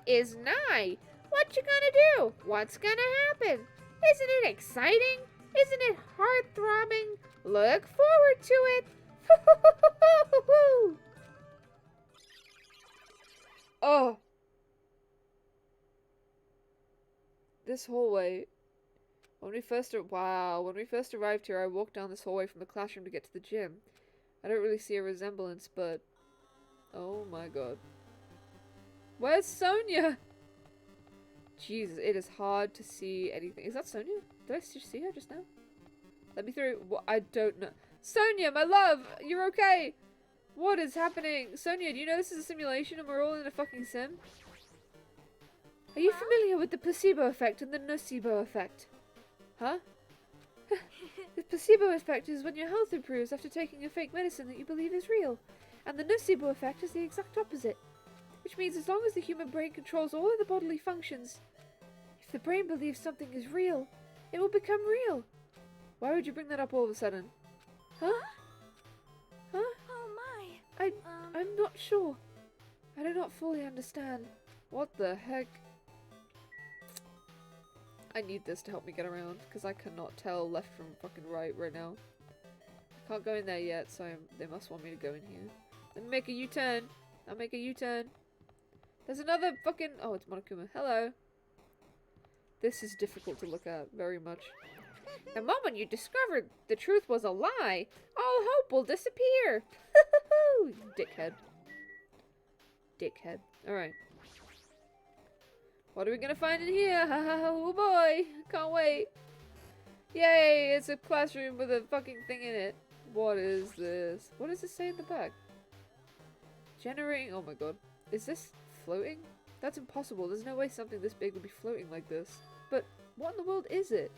is nigh. What you gonna do? What's gonna happen? Isn't it exciting? Isn't it heart-throbbing? Look forward to it. Oh! This hallway. When we first arrived here, I walked down this hallway from the classroom to get to the gym. I don't really see a resemblance, but oh my god. Where's Sonia? Jesus, it is hard to see anything. Is that Sonia? Did I just see her just now? Let me through. What? I don't know. Sonia, my love! You're okay! What is happening? Sonia, do you know this is a simulation and we're all in a fucking sim? Are you familiar with the placebo effect and the nocebo effect? Huh? The placebo effect is when your health improves after taking a fake medicine that you believe is real. And the nocebo effect is the exact opposite. Which means as long as the human brain controls all of the bodily functions, if the brain believes something is real, it will become real. Why would you bring that up all of a sudden? Huh? Huh? Oh my. I'm not sure. I do not fully understand. What the heck? I need this to help me get around, because I cannot tell left from fucking right now. I can't go in there yet, so they must want me to go in here. Let me make a U-turn. I'll make a U-turn. There's another fucking... Oh, it's Monokuma. Hello. This is difficult to look at, very much. The moment you discovered the truth was a lie, all hope will disappear. Dickhead. Dickhead. Alright. What are we gonna find in here? Oh boy! Can't wait! Yay! It's a classroom with a fucking thing in it. What is this? What does it say in the back? Generating... Oh my god. Is this floating? That's impossible. There's no way something this big would be floating like this. But what in the world is it?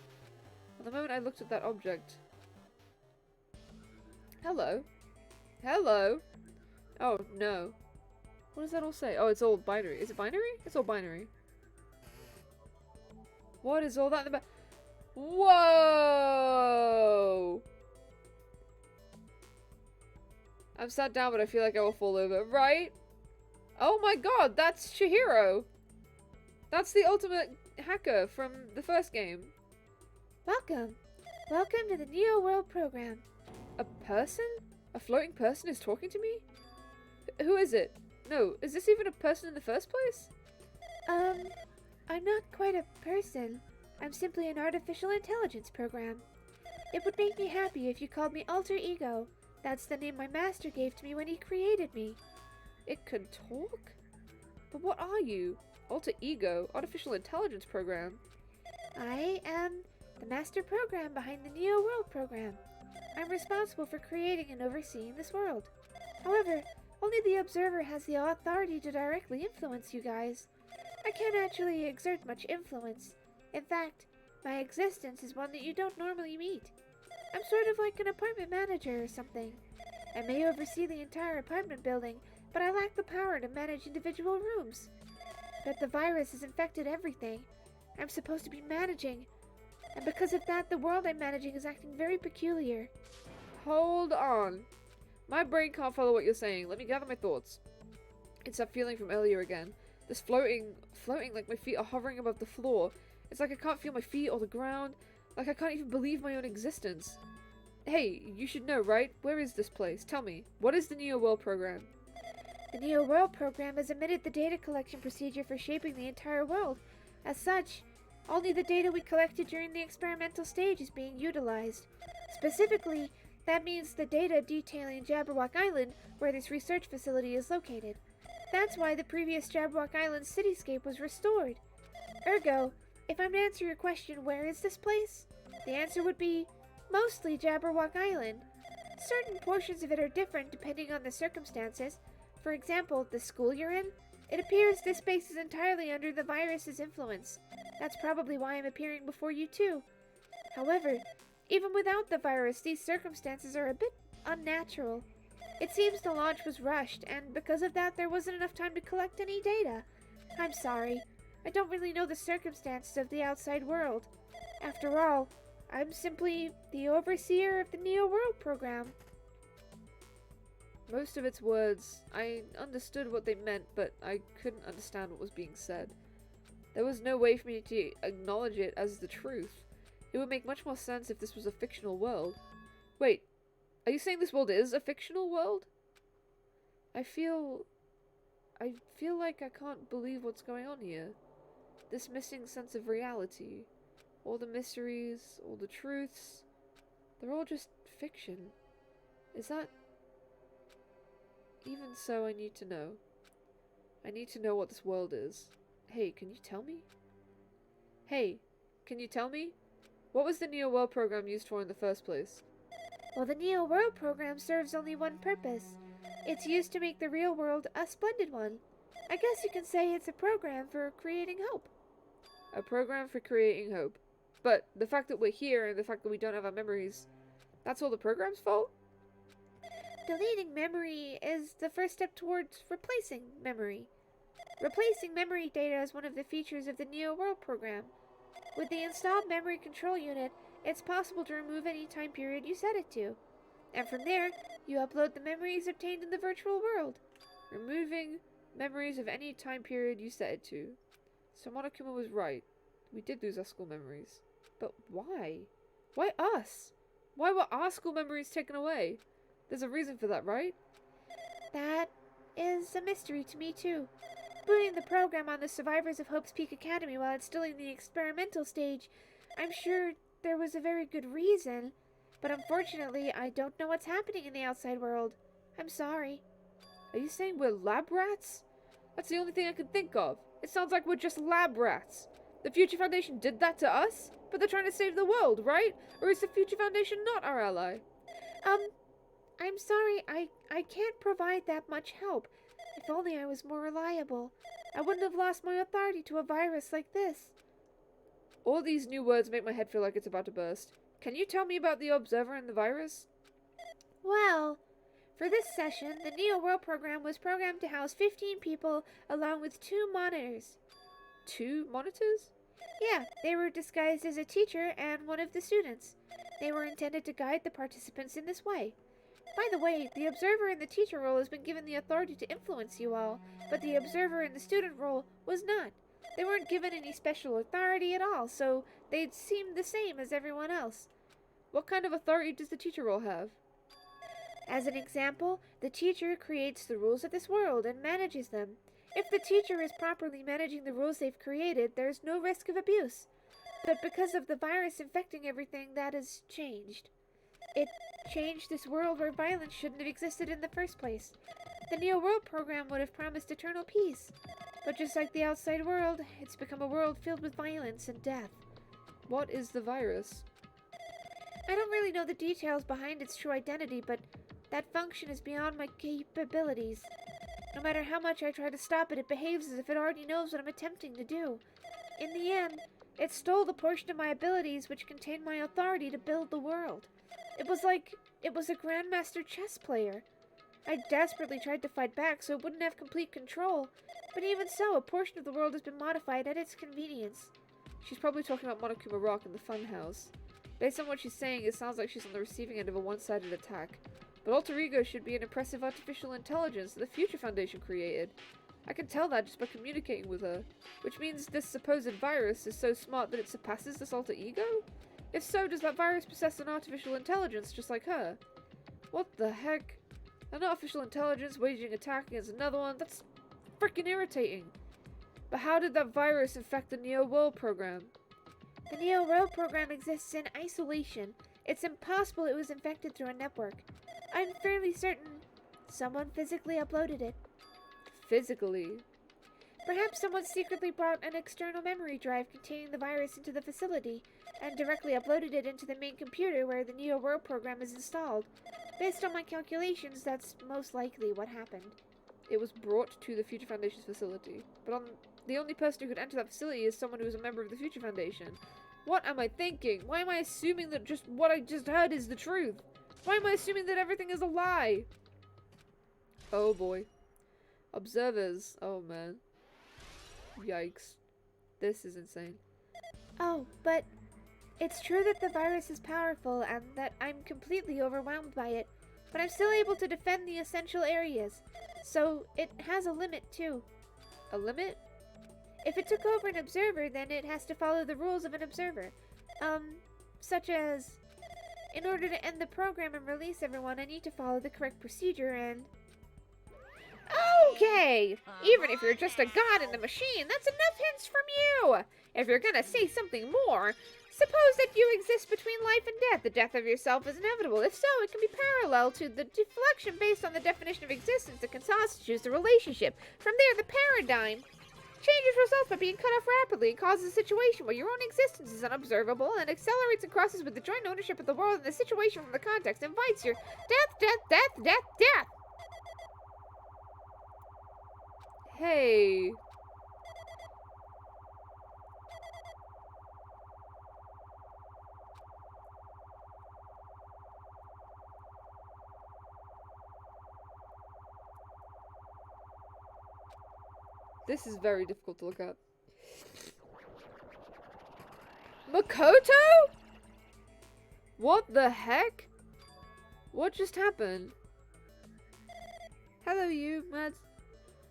At the moment I looked at that object... Hello? Hello? Oh, no. What does that all say? Oh, it's all binary. Is it binary? It's all binary. What is all that in the back? Whoa! I'm sat down, but I feel like I will fall over. Right? Oh my god, that's Chihiro! That's the ultimate hacker from the first game. Welcome. Welcome to the Neo World program. A person? A floating person is talking to me? Who is it? No, is this even a person in the first place? I'm not quite a person. I'm simply an artificial intelligence program. It would make me happy if you called me Alter Ego. That's the name my master gave to me when he created me. It can talk? But what are you? Alter Ego? Artificial intelligence program? I am the master program behind the Neo World program. I'm responsible for creating and overseeing this world. However, only the observer has the authority to directly influence you guys. I can't actually exert much influence. In fact, my existence is one that you don't normally meet. I'm sort of like an apartment manager or something. I may oversee the entire apartment building, but I lack the power to manage individual rooms. But the virus has infected everything I'm supposed to be managing. And because of that, the world I'm managing is acting very peculiar. Hold on. My brain can't follow what you're saying. Let me gather my thoughts. It's that feeling from earlier again. This floating like my feet are hovering above the floor. It's like I can't feel my feet or the ground. Like I can't even believe my own existence. Hey, you should know, right? Where is this place? Tell me. What is the Neo World program? The Neo World program has omitted the data collection procedure for shaping the entire world. As such, only the data we collected during the experimental stage is being utilized. Specifically, that means the data detailing Jabberwock Island, where this research facility is located. That's why the previous Jabberwock Island cityscape was restored. Ergo, if I'm to answer your question, where is this place? The answer would be, mostly Jabberwock Island. Certain portions of it are different depending on the circumstances. For example, the school you're in. It appears this space is entirely under the virus's influence. That's probably why I'm appearing before you too. However, even without the virus, these circumstances are a bit unnatural. It seems the launch was rushed, and because of that, there wasn't enough time to collect any data. I'm sorry. I don't really know the circumstances of the outside world. After all, I'm simply the overseer of the Neo World program. Most of its words, I understood what they meant, but I couldn't understand what was being said. There was no way for me to acknowledge it as the truth. It would make much more sense if this was a fictional world. Wait, are you saying this world is a fictional world? I feel like I can't believe what's going on here. This missing sense of reality. All the mysteries, all the truths, they're all just fiction. Is that... Even so, I need to know. I need to know what this world is. Hey, can you tell me? Hey, can you tell me? What was the Neo World program used for in the first place? Well, the Neo World program serves only one purpose. It's used to make the real world a splendid one. I guess you can say it's a program for creating hope. A program for creating hope. But the fact that we're here and the fact that we don't have our memories, that's all the program's fault? Deleting memory is the first step towards replacing memory. Replacing memory data is one of the features of the Neo World program. With the installed memory control unit, it's possible to remove any time period you set it to. And from there, you upload the memories obtained in the virtual world. Removing memories of any time period you set it to. So Monokuma was right. We did lose our school memories. But why? Why us? Why were our school memories taken away? There's a reason for that, right? That is a mystery to me too. Booting the program on the survivors of Hope's Peak Academy while it's still in the experimental stage, I'm sure there was a very good reason, but unfortunately I don't know what's happening in the outside world. I'm sorry. Are you saying we're lab rats? That's the only thing I can think of. It sounds like we're just lab rats. The Future Foundation did that to us, but they're trying to save the world, right? Or is the Future Foundation not our ally? I'm sorry, I can't provide that much help. If only I was more reliable. I wouldn't have lost my authority to a virus like this. All these new words make my head feel like it's about to burst. Can you tell me about the Observer and the virus? Well, for this session, the Neo World program was programmed to house 15 people along with 2 monitors. 2 monitors? Yeah, they were disguised as a teacher and one of the students. They were intended to guide the participants in this way. By the way, the observer in the teacher role has been given the authority to influence you all, but the observer in the student role was not. They weren't given any special authority at all, so they'd seemed the same as everyone else. What kind of authority does the teacher role have? As an example, the teacher creates the rules of this world and manages them. If the teacher is properly managing the rules they've created, there's no risk of abuse. But because of the virus infecting everything, that has changed. It changed this world where violence shouldn't have existed in the first place. The Neo World program would have promised eternal peace. But just like the outside world, it's become a world filled with violence and death. What is the virus? I don't really know the details behind its true identity, but that function is beyond my capabilities. No matter how much I try to stop it, it behaves as if it already knows what I'm attempting to do. In the end, it stole the portion of my abilities which contained my authority to build the world. It was like it was a grandmaster chess player. I desperately tried to fight back so it wouldn't have complete control, But even so, a portion of the world has been modified at its convenience. She's probably talking about Monokuma Rock and the Funhouse. Based on what she's saying, it sounds like she's on the receiving end of a one-sided attack. But Alter Ego should be an impressive artificial intelligence that the Future Foundation created. I can tell that just by communicating with her. Which means this supposed virus is so smart that it surpasses this Alter Ego? If so, does that virus possess an artificial intelligence just like her? What the heck? An artificial intelligence waging attack against another one? That's freaking irritating. But how did that virus infect the Neo World program? The Neo World program exists in isolation. It's impossible it was infected through a network. I'm fairly certain someone physically uploaded it. Physically? Perhaps someone secretly brought an external memory drive containing the virus into the facility and directly uploaded it into the main computer where the Neo World program is installed. Based on my calculations, that's most likely what happened. It was brought to the Future Foundation's facility. But the only person who could enter that facility is someone who is a member of the Future Foundation. What am I thinking? Why am I assuming that just what I just heard is the truth? Why am I assuming that everything is a lie? Oh boy. Observers. Oh man. Yikes. This is insane. Oh, but it's true that the virus is powerful and that I'm completely overwhelmed by it, but I'm still able to defend the essential areas. So it has a limit too. A limit? If it took over an observer, then it has to follow the rules of an observer. Such as, in order to end the program and release everyone, I need to follow the correct procedure and... Okay! Even if you're just a god in the machine, that's enough hints from you! If you're gonna say something more, suppose that you exist between life and death. The death of yourself is inevitable. If so, it can be parallel to the deflection based on the definition of existence that constitutes the relationship. From there, the paradigm changes results by being cut off rapidly and causes a situation where your own existence is unobservable and accelerates and crosses with the joint ownership of the world, and the situation from the context invites your death. Hey. This is very difficult to look at. Makoto? What the heck? What just happened? Hello, you, Mads.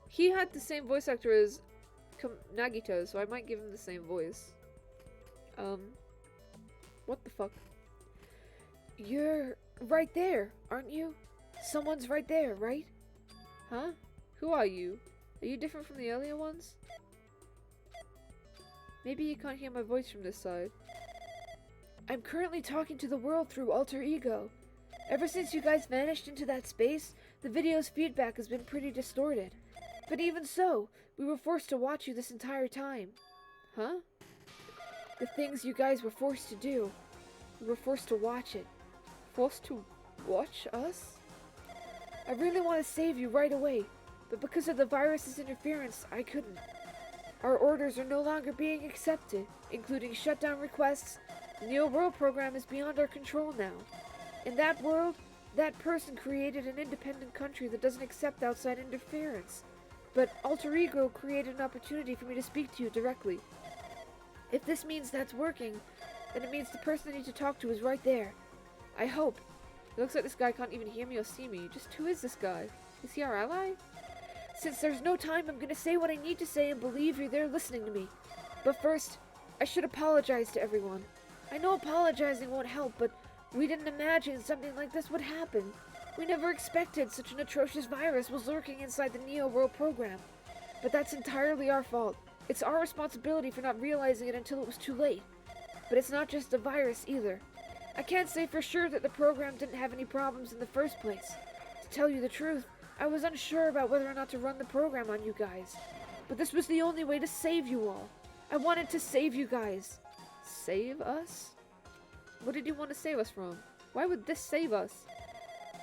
He had the same voice actor as Nagito, so I might give him the same voice. What the fuck? You're right there, aren't you? Someone's right there, right? Huh? Who are you? Are you different from the earlier ones? Maybe you can't hear my voice from this side. I'm currently talking to the world through Alter Ego. Ever since you guys vanished into that space, the video's feedback has been pretty distorted. But even so, we were forced to watch you this entire time. Huh? The things you guys were forced to do. We were forced to watch it. Forced to watch us? I really want to save you right away, but because of the virus's interference, I couldn't. Our orders are no longer being accepted, including shutdown requests. The Neo World program is beyond our control now. In that world, that person created an independent country that doesn't accept outside interference. But Alter Ego created an opportunity for me to speak to you directly. If this means that's working, then it means the person I need to talk to is right there. I hope. It looks like this guy can't even hear me or see me. Just who is this guy? Is he our ally? Since there's no time, I'm gonna say what I need to say and believe you're there listening to me. But first, I should apologize to everyone. I know apologizing won't help, but we didn't imagine something like this would happen. We never expected such an atrocious virus was lurking inside the Neo World program. But that's entirely our fault. It's our responsibility for not realizing it until it was too late. But it's not just a virus either. I can't say for sure that the program didn't have any problems in the first place. To tell you the truth, I was unsure about whether or not to run the program on you guys. But this was the only way to save you all. I wanted to save you guys. Save us? What did you want to save us from? Why would this save us?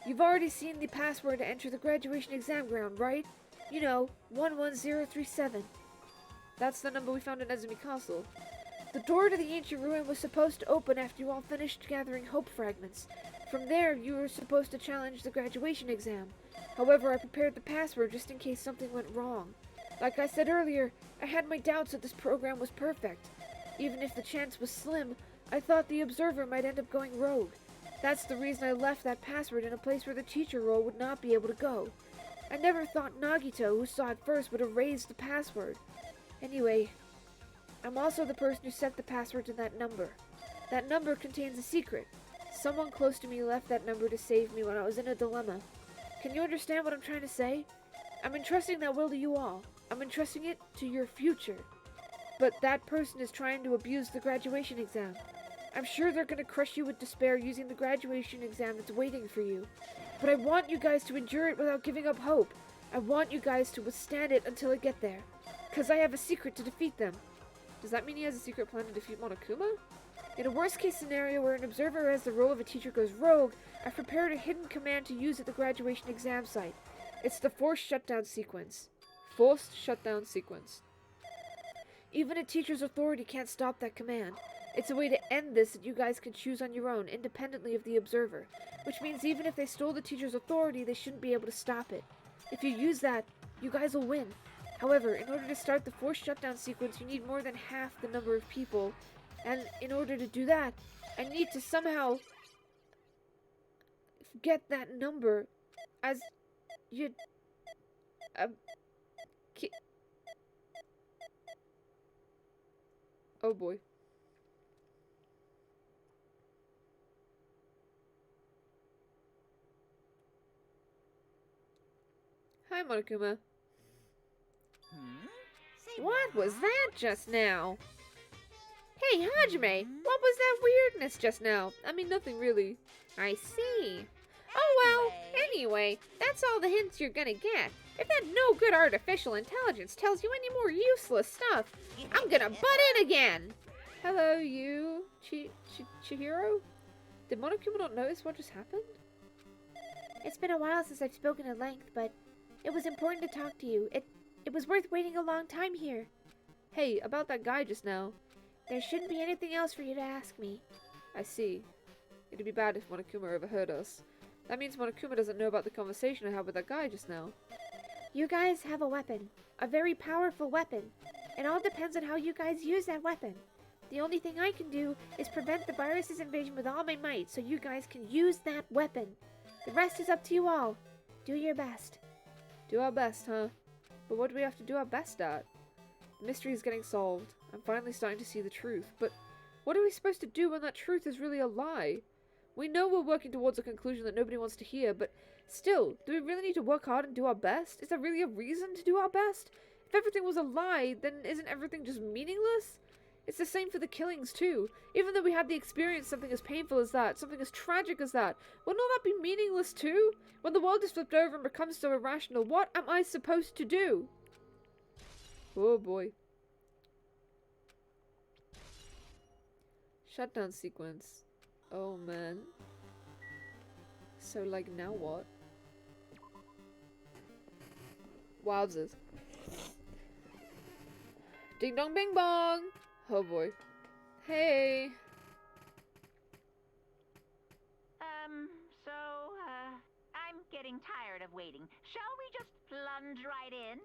You've already seen the password to enter the graduation exam ground, right? You know, 11037. That's the number we found in Nezumi Castle. The door to the ancient ruin was supposed to open after you all finished gathering hope fragments. From there, you were supposed to challenge the graduation exam. However, I prepared the password just in case something went wrong. Like I said earlier, I had my doubts that this program was perfect. Even if the chance was slim, I thought the observer might end up going rogue. That's the reason I left that password in a place where the teacher role would not be able to go. I never thought Nagito, who saw it first, would erase the password. Anyway, I'm also the person who set the password to that number. That number contains a secret. Someone close to me left that number to save me when I was in a dilemma. Can you understand what I'm trying to say? I'm entrusting that will to you all. I'm entrusting it to your future. But that person is trying to abuse the graduation exam. I'm sure they're going to crush you with despair using the graduation exam that's waiting for you. But I want you guys to endure it without giving up hope. I want you guys to withstand it until I get there. 'Cause I have a secret to defeat them. Does that mean he has a secret plan to defeat Monokuma? In a worst-case scenario where an observer who has the role of a teacher goes rogue, I've prepared a hidden command to use at the graduation exam site. It's the forced shutdown sequence. Forced shutdown sequence. Even a teacher's authority can't stop that command. It's a way to end this that you guys can choose on your own, independently of the observer. Which means even if they stole the teacher's authority, they shouldn't be able to stop it. If you use that, you guys will win. However, in order to start the forced shutdown sequence, you need more than half the number of people. And in order to do that, I need to somehow get that number as you... Oh boy. Hi, Monokuma. What was that just now? Hey, Hajime! What was that weirdness just now? I mean, nothing really. I see. Oh well, anyway, that's all the hints you're gonna get. If that no good artificial intelligence tells you any more useless stuff, I'm gonna butt in again! Hello, you... Chihiro? Did Monokuma not notice what just happened? It's been a while since I've spoken at length, but it was important to talk to you. It was worth waiting a long time here. Hey, about that guy just now. There shouldn't be anything else for you to ask me. I see. It'd be bad if Monokuma overheard us. That means Monokuma doesn't know about the conversation I had with that guy just now. You guys have a weapon. A very powerful weapon. It all depends on how you guys use that weapon. The only thing I can do is prevent the virus's invasion with all my might so you guys can use that weapon. The rest is up to you all. Do your best. Do our best, huh? But what do we have to do our best at? The mystery is getting solved. I'm finally starting to see the truth. But what are we supposed to do when that truth is really a lie? We know we're working towards a conclusion that nobody wants to hear, but still, do we really need to work hard and do our best? Is there really a reason to do our best? If everything was a lie, then isn't everything just meaningless? It's the same for the killings, too. Even though we had the experience something as painful as that, something as tragic as that, wouldn't all that be meaningless, too? When the world is flipped over and becomes so irrational, what am I supposed to do? Oh, boy. Shutdown sequence. Oh, man. So, like, now what? Wowzers. Ding dong bing bong! Oh boy. Hey! I'm getting tired of waiting. Shall we just plunge right in?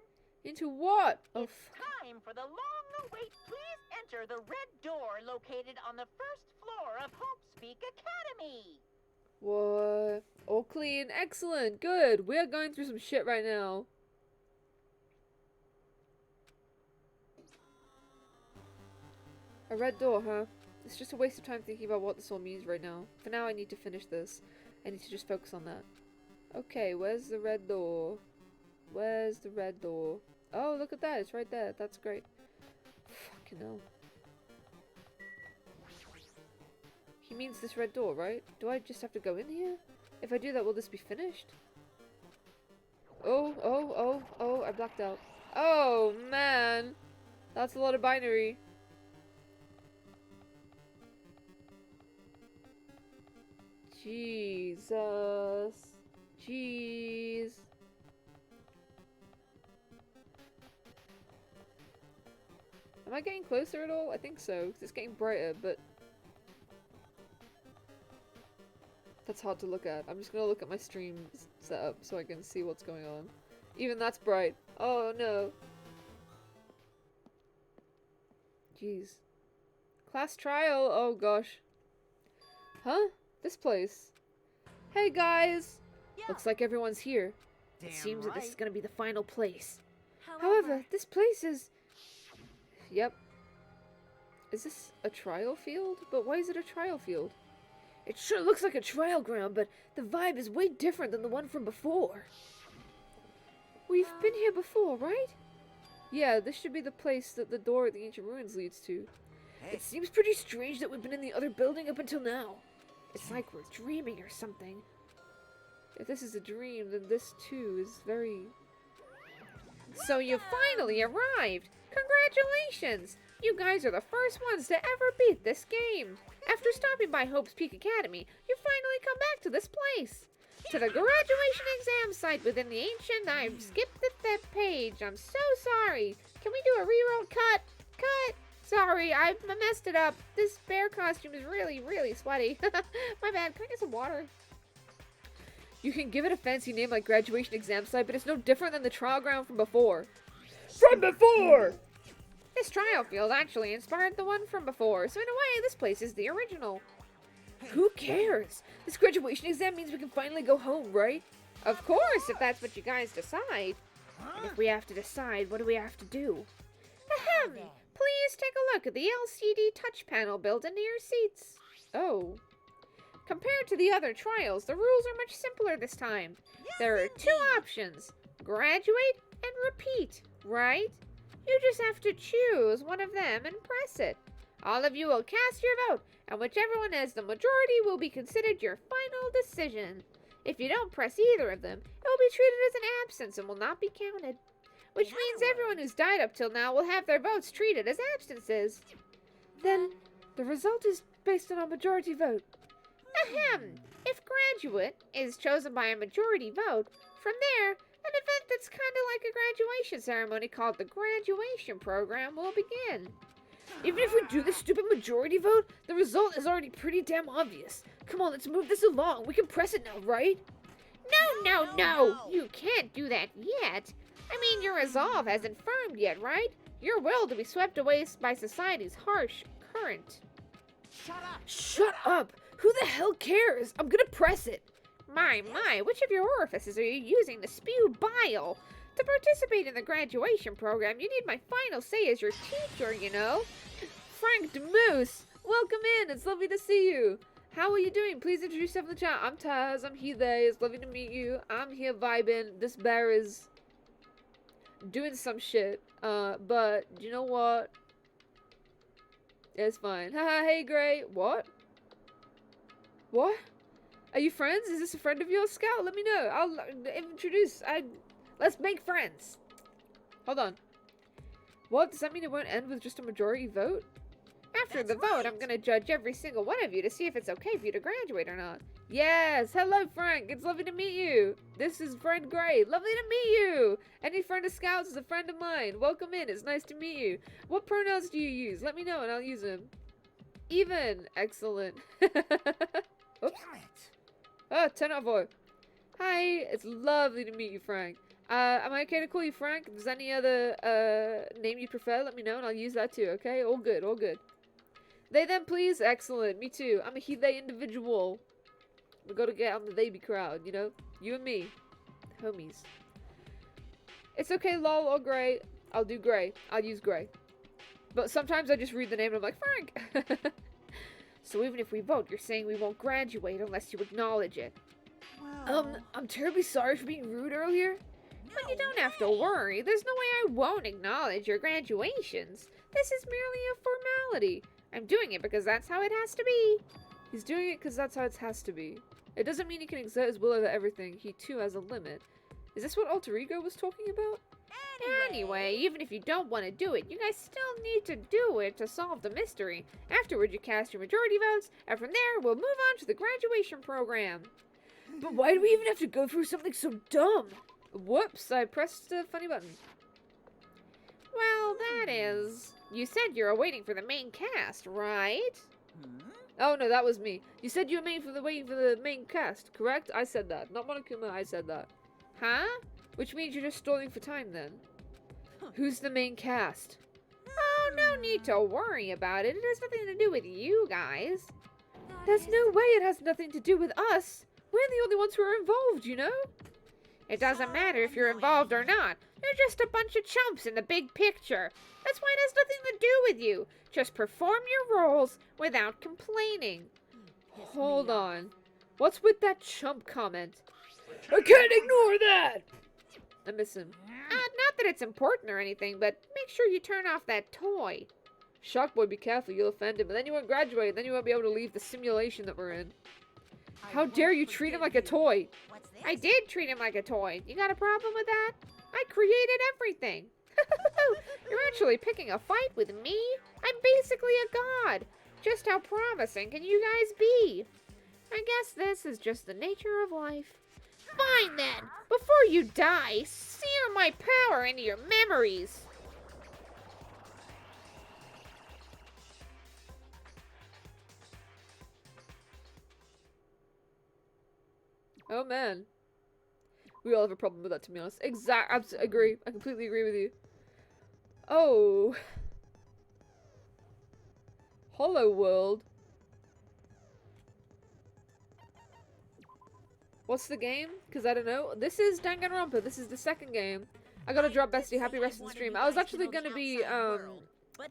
Into what? Oh, It's time for the long-await. Please enter the red door located on the first floor of Hopespeak Academy. what? All clean. Excellent. Good. We're going through some shit right now. A red door, huh? It's just a waste of time thinking about what this all means right now. For now, I need to finish this. I need to just focus on that. Okay, where's the red door? Where's the red door? Oh, look at that. It's right there. That's great. Fucking hell. He means this red door, right? Do I just have to go in here? If I do that, will this be finished? Oh, I blacked out. Oh, man. That's a lot of binary. Jesus. Jeez. Am I getting closer at all? I think so, 'cause it's getting brighter, but that's hard to look at. I'm just gonna look at my stream setup so I can see what's going on. Even that's bright. Oh no. Jeez. Class trial? Oh gosh. Huh? This place. Hey guys! Looks like everyone's here. Damn It seems right. that this is going to be the final place. However, this place is... Yep. Is this a trial field? But why is it a trial field? It sure looks like a trial ground, but the vibe is way different than the one from before. We've been here before, right? Yeah, this should be the place that the door at the ancient ruins leads to. It seems pretty strange that we've been in the other building up until now. It's like we're dreaming or something. If this is a dream, then this too is very... So you finally arrived! Congratulations! You guys are the first ones to ever beat this game. After stopping by Hope's Peak Academy, you finally come back to this place. To the graduation exam site within the ancient... I've skipped that page. I'm so sorry. Can we do a reroll? Cut! Cut! Sorry, I messed it up. This bear costume is really, really sweaty. My bad. Can I get some water? You can give it a fancy name like graduation exam site, but it's no different than the trial ground from before. From before! This trial field actually inspired the one from before, so in a way, this place is the original. Who cares? This graduation exam means we can finally go home, right? Of course, if that's what you guys decide. And if we have to decide, what do we have to do? Ahem! Please take a look at the LCD touch panel built into your seats. Oh. Compared to the other trials, the rules are much simpler this time. There are two options, graduate and repeat, right? You just have to choose one of them and press it. All of you will cast your vote, and whichever one has the majority will be considered your final decision. If you don't press either of them, it will be treated as an absence and will not be counted. Which means everyone who's died up till now will have their votes treated as absences. Then the result is based on a majority vote. Ahem! If graduate is chosen by a majority vote, from there, an event that's kind of like a graduation ceremony called the graduation program will begin. Even if we do this stupid majority vote, the result is already pretty damn obvious. Come on, let's move this along. We can press it now, right? No! You can't do that yet. I mean, your resolve hasn't firmed yet, right? Your will to be swept away by society's harsh current. Shut up! Who the hell cares? I'm gonna press it. My, which of your orifices are you using to spew bile? To participate in the graduation program, you need my final say as your teacher, you know? Frank DeMoose! Welcome in, it's lovely to see you. How are you doing? Please introduce yourself in the chat. I'm Taz, I'm he, they. It's lovely to meet you. I'm here vibing. This bear is doing some shit. But you know what? It's fine. Haha, hey Gray. What? What? Are you friends? Is this a friend of yours, Scout? Let me know. I'll introduce. Let's make friends. Hold on. What? Does that mean it won't end with just a majority vote? After the vote, I'm gonna judge every single one of you to see if it's okay for you to graduate or not. Yes! Hello, Frank! It's lovely to meet you! This is friend Gray. Lovely to meet you! Any friend of Scout's is a friend of mine. Welcome in. It's nice to meet you. What pronouns do you use? Let me know and I'll use them. Even. Excellent. Oops. Oh, 10 out of 4. Hi, it's lovely to meet you, Frank. Am I okay to call you Frank? If there's any other name you prefer, let me know and I'll use that too, okay? All good, all good. They them please? Excellent. Me too. I'm a he they individual. We gotta get on the baby crowd, you know? You and me. Homies. It's okay, lol or Gray. I'll do Gray. I'll use Gray. But sometimes I just read the name and I'm like, Frank! So even if we vote, you're saying we won't graduate unless you acknowledge it. Well, I'm terribly sorry for being rude earlier. But you don't have to worry. There's no way I won't acknowledge your graduations. This is merely a formality. I'm doing it because that's how it has to be. He's doing it because that's how it has to be. It doesn't mean he can exert his will over everything. He too has a limit. Is this what Alter Ego was talking about? Anyway, even if you don't want to do it, you guys still need to do it to solve the mystery. Afterward, you cast your majority votes, and from there, we'll move on to the graduation program. But why do we even have to go through something so dumb? Whoops, I pressed a funny button. Well, that is... You said you were waiting for the main cast, right? Oh no, that was me. You said you were waiting for the main cast, correct? I said that. Not Monokuma, I said that. Huh? Which means you're just stalling for time then. Who's the main cast? Oh, Oh, no need to worry about it. It has nothing to do with you guys. There's no way it has nothing to do with us. We're the only ones who are involved, you know? It doesn't matter if you're involved or not. You're just a bunch of chumps in the big picture. That's why it has nothing to do with you. Just perform your roles without complaining. Hold on. What's with that chump comment? I can't ignore that! I miss him. Not that it's important or anything, but make sure you turn off that toy. Shockboy, be careful, you'll offend him. And then you won't graduate, and then you won't be able to leave the simulation that we're in. How dare you treat him like a toy? I did treat him like a toy. You got a problem with that? I created everything. You're actually picking a fight with me? I'm basically a god. Just how promising can you guys be? I guess this is just the nature of life. Fine then. Before you die, sear my power into your memories. Oh man. We all have a problem with that, to be honest. Agree. I completely agree with you. Oh. Hollow World. What's the game? Because I don't know. This is Danganronpa. This is the second game. I gotta drop Bestie. Happy rest in stream. I was actually gonna be,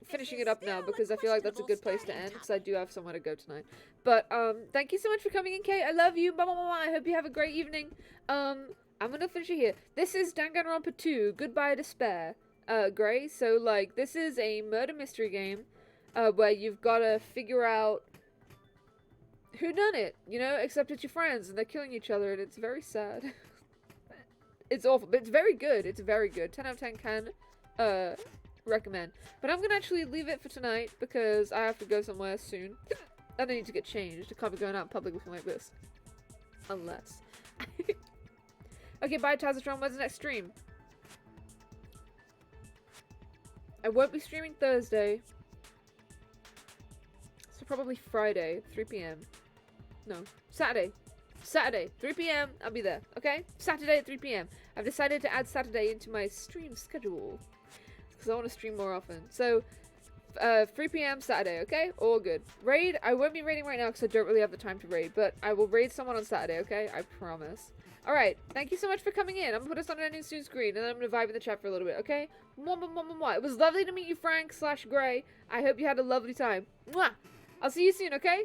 finishing it up now because I feel like that's a good place to end because I do have somewhere to go tonight. But, thank you so much for coming in, Kate. I love you. Blah, blah, blah, blah. I hope you have a great evening. I'm gonna finish it here. This is Danganronpa 2, Goodbye Despair, Gray. So, like, this is a murder mystery game, where you've gotta figure out who done it, you know, except it's your friends, and they're killing each other, and it's very sad. It's awful, but it's very good. It's very good. 10 out of 10 can, recommend. But I'm gonna actually leave it for tonight, because I have to go somewhere soon. And I need to get changed. I can't be going out in public looking like this. Unless. Okay, bye, Tazatron. When's the next stream? I won't be streaming Thursday. So probably Friday, 3 p.m. No, Saturday. Saturday, 3 p.m. I'll be there, okay? Saturday at 3 p.m. I've decided to add Saturday into my stream schedule. Because I want to stream more often. So, 3 p.m. Saturday, okay? All good. Raid, I won't be raiding right now because I don't really have the time to raid. But I will raid someone on Saturday, okay? I promise. Alright, thank you so much for coming in. I'm gonna put us on an ending soon screen, and then I'm gonna vibe in the chat for a little bit, okay? Mwah, mwah, mwah, mwah. It was lovely to meet you, Frank / Gray. I hope you had a lovely time. Mwah! I'll see you soon, okay?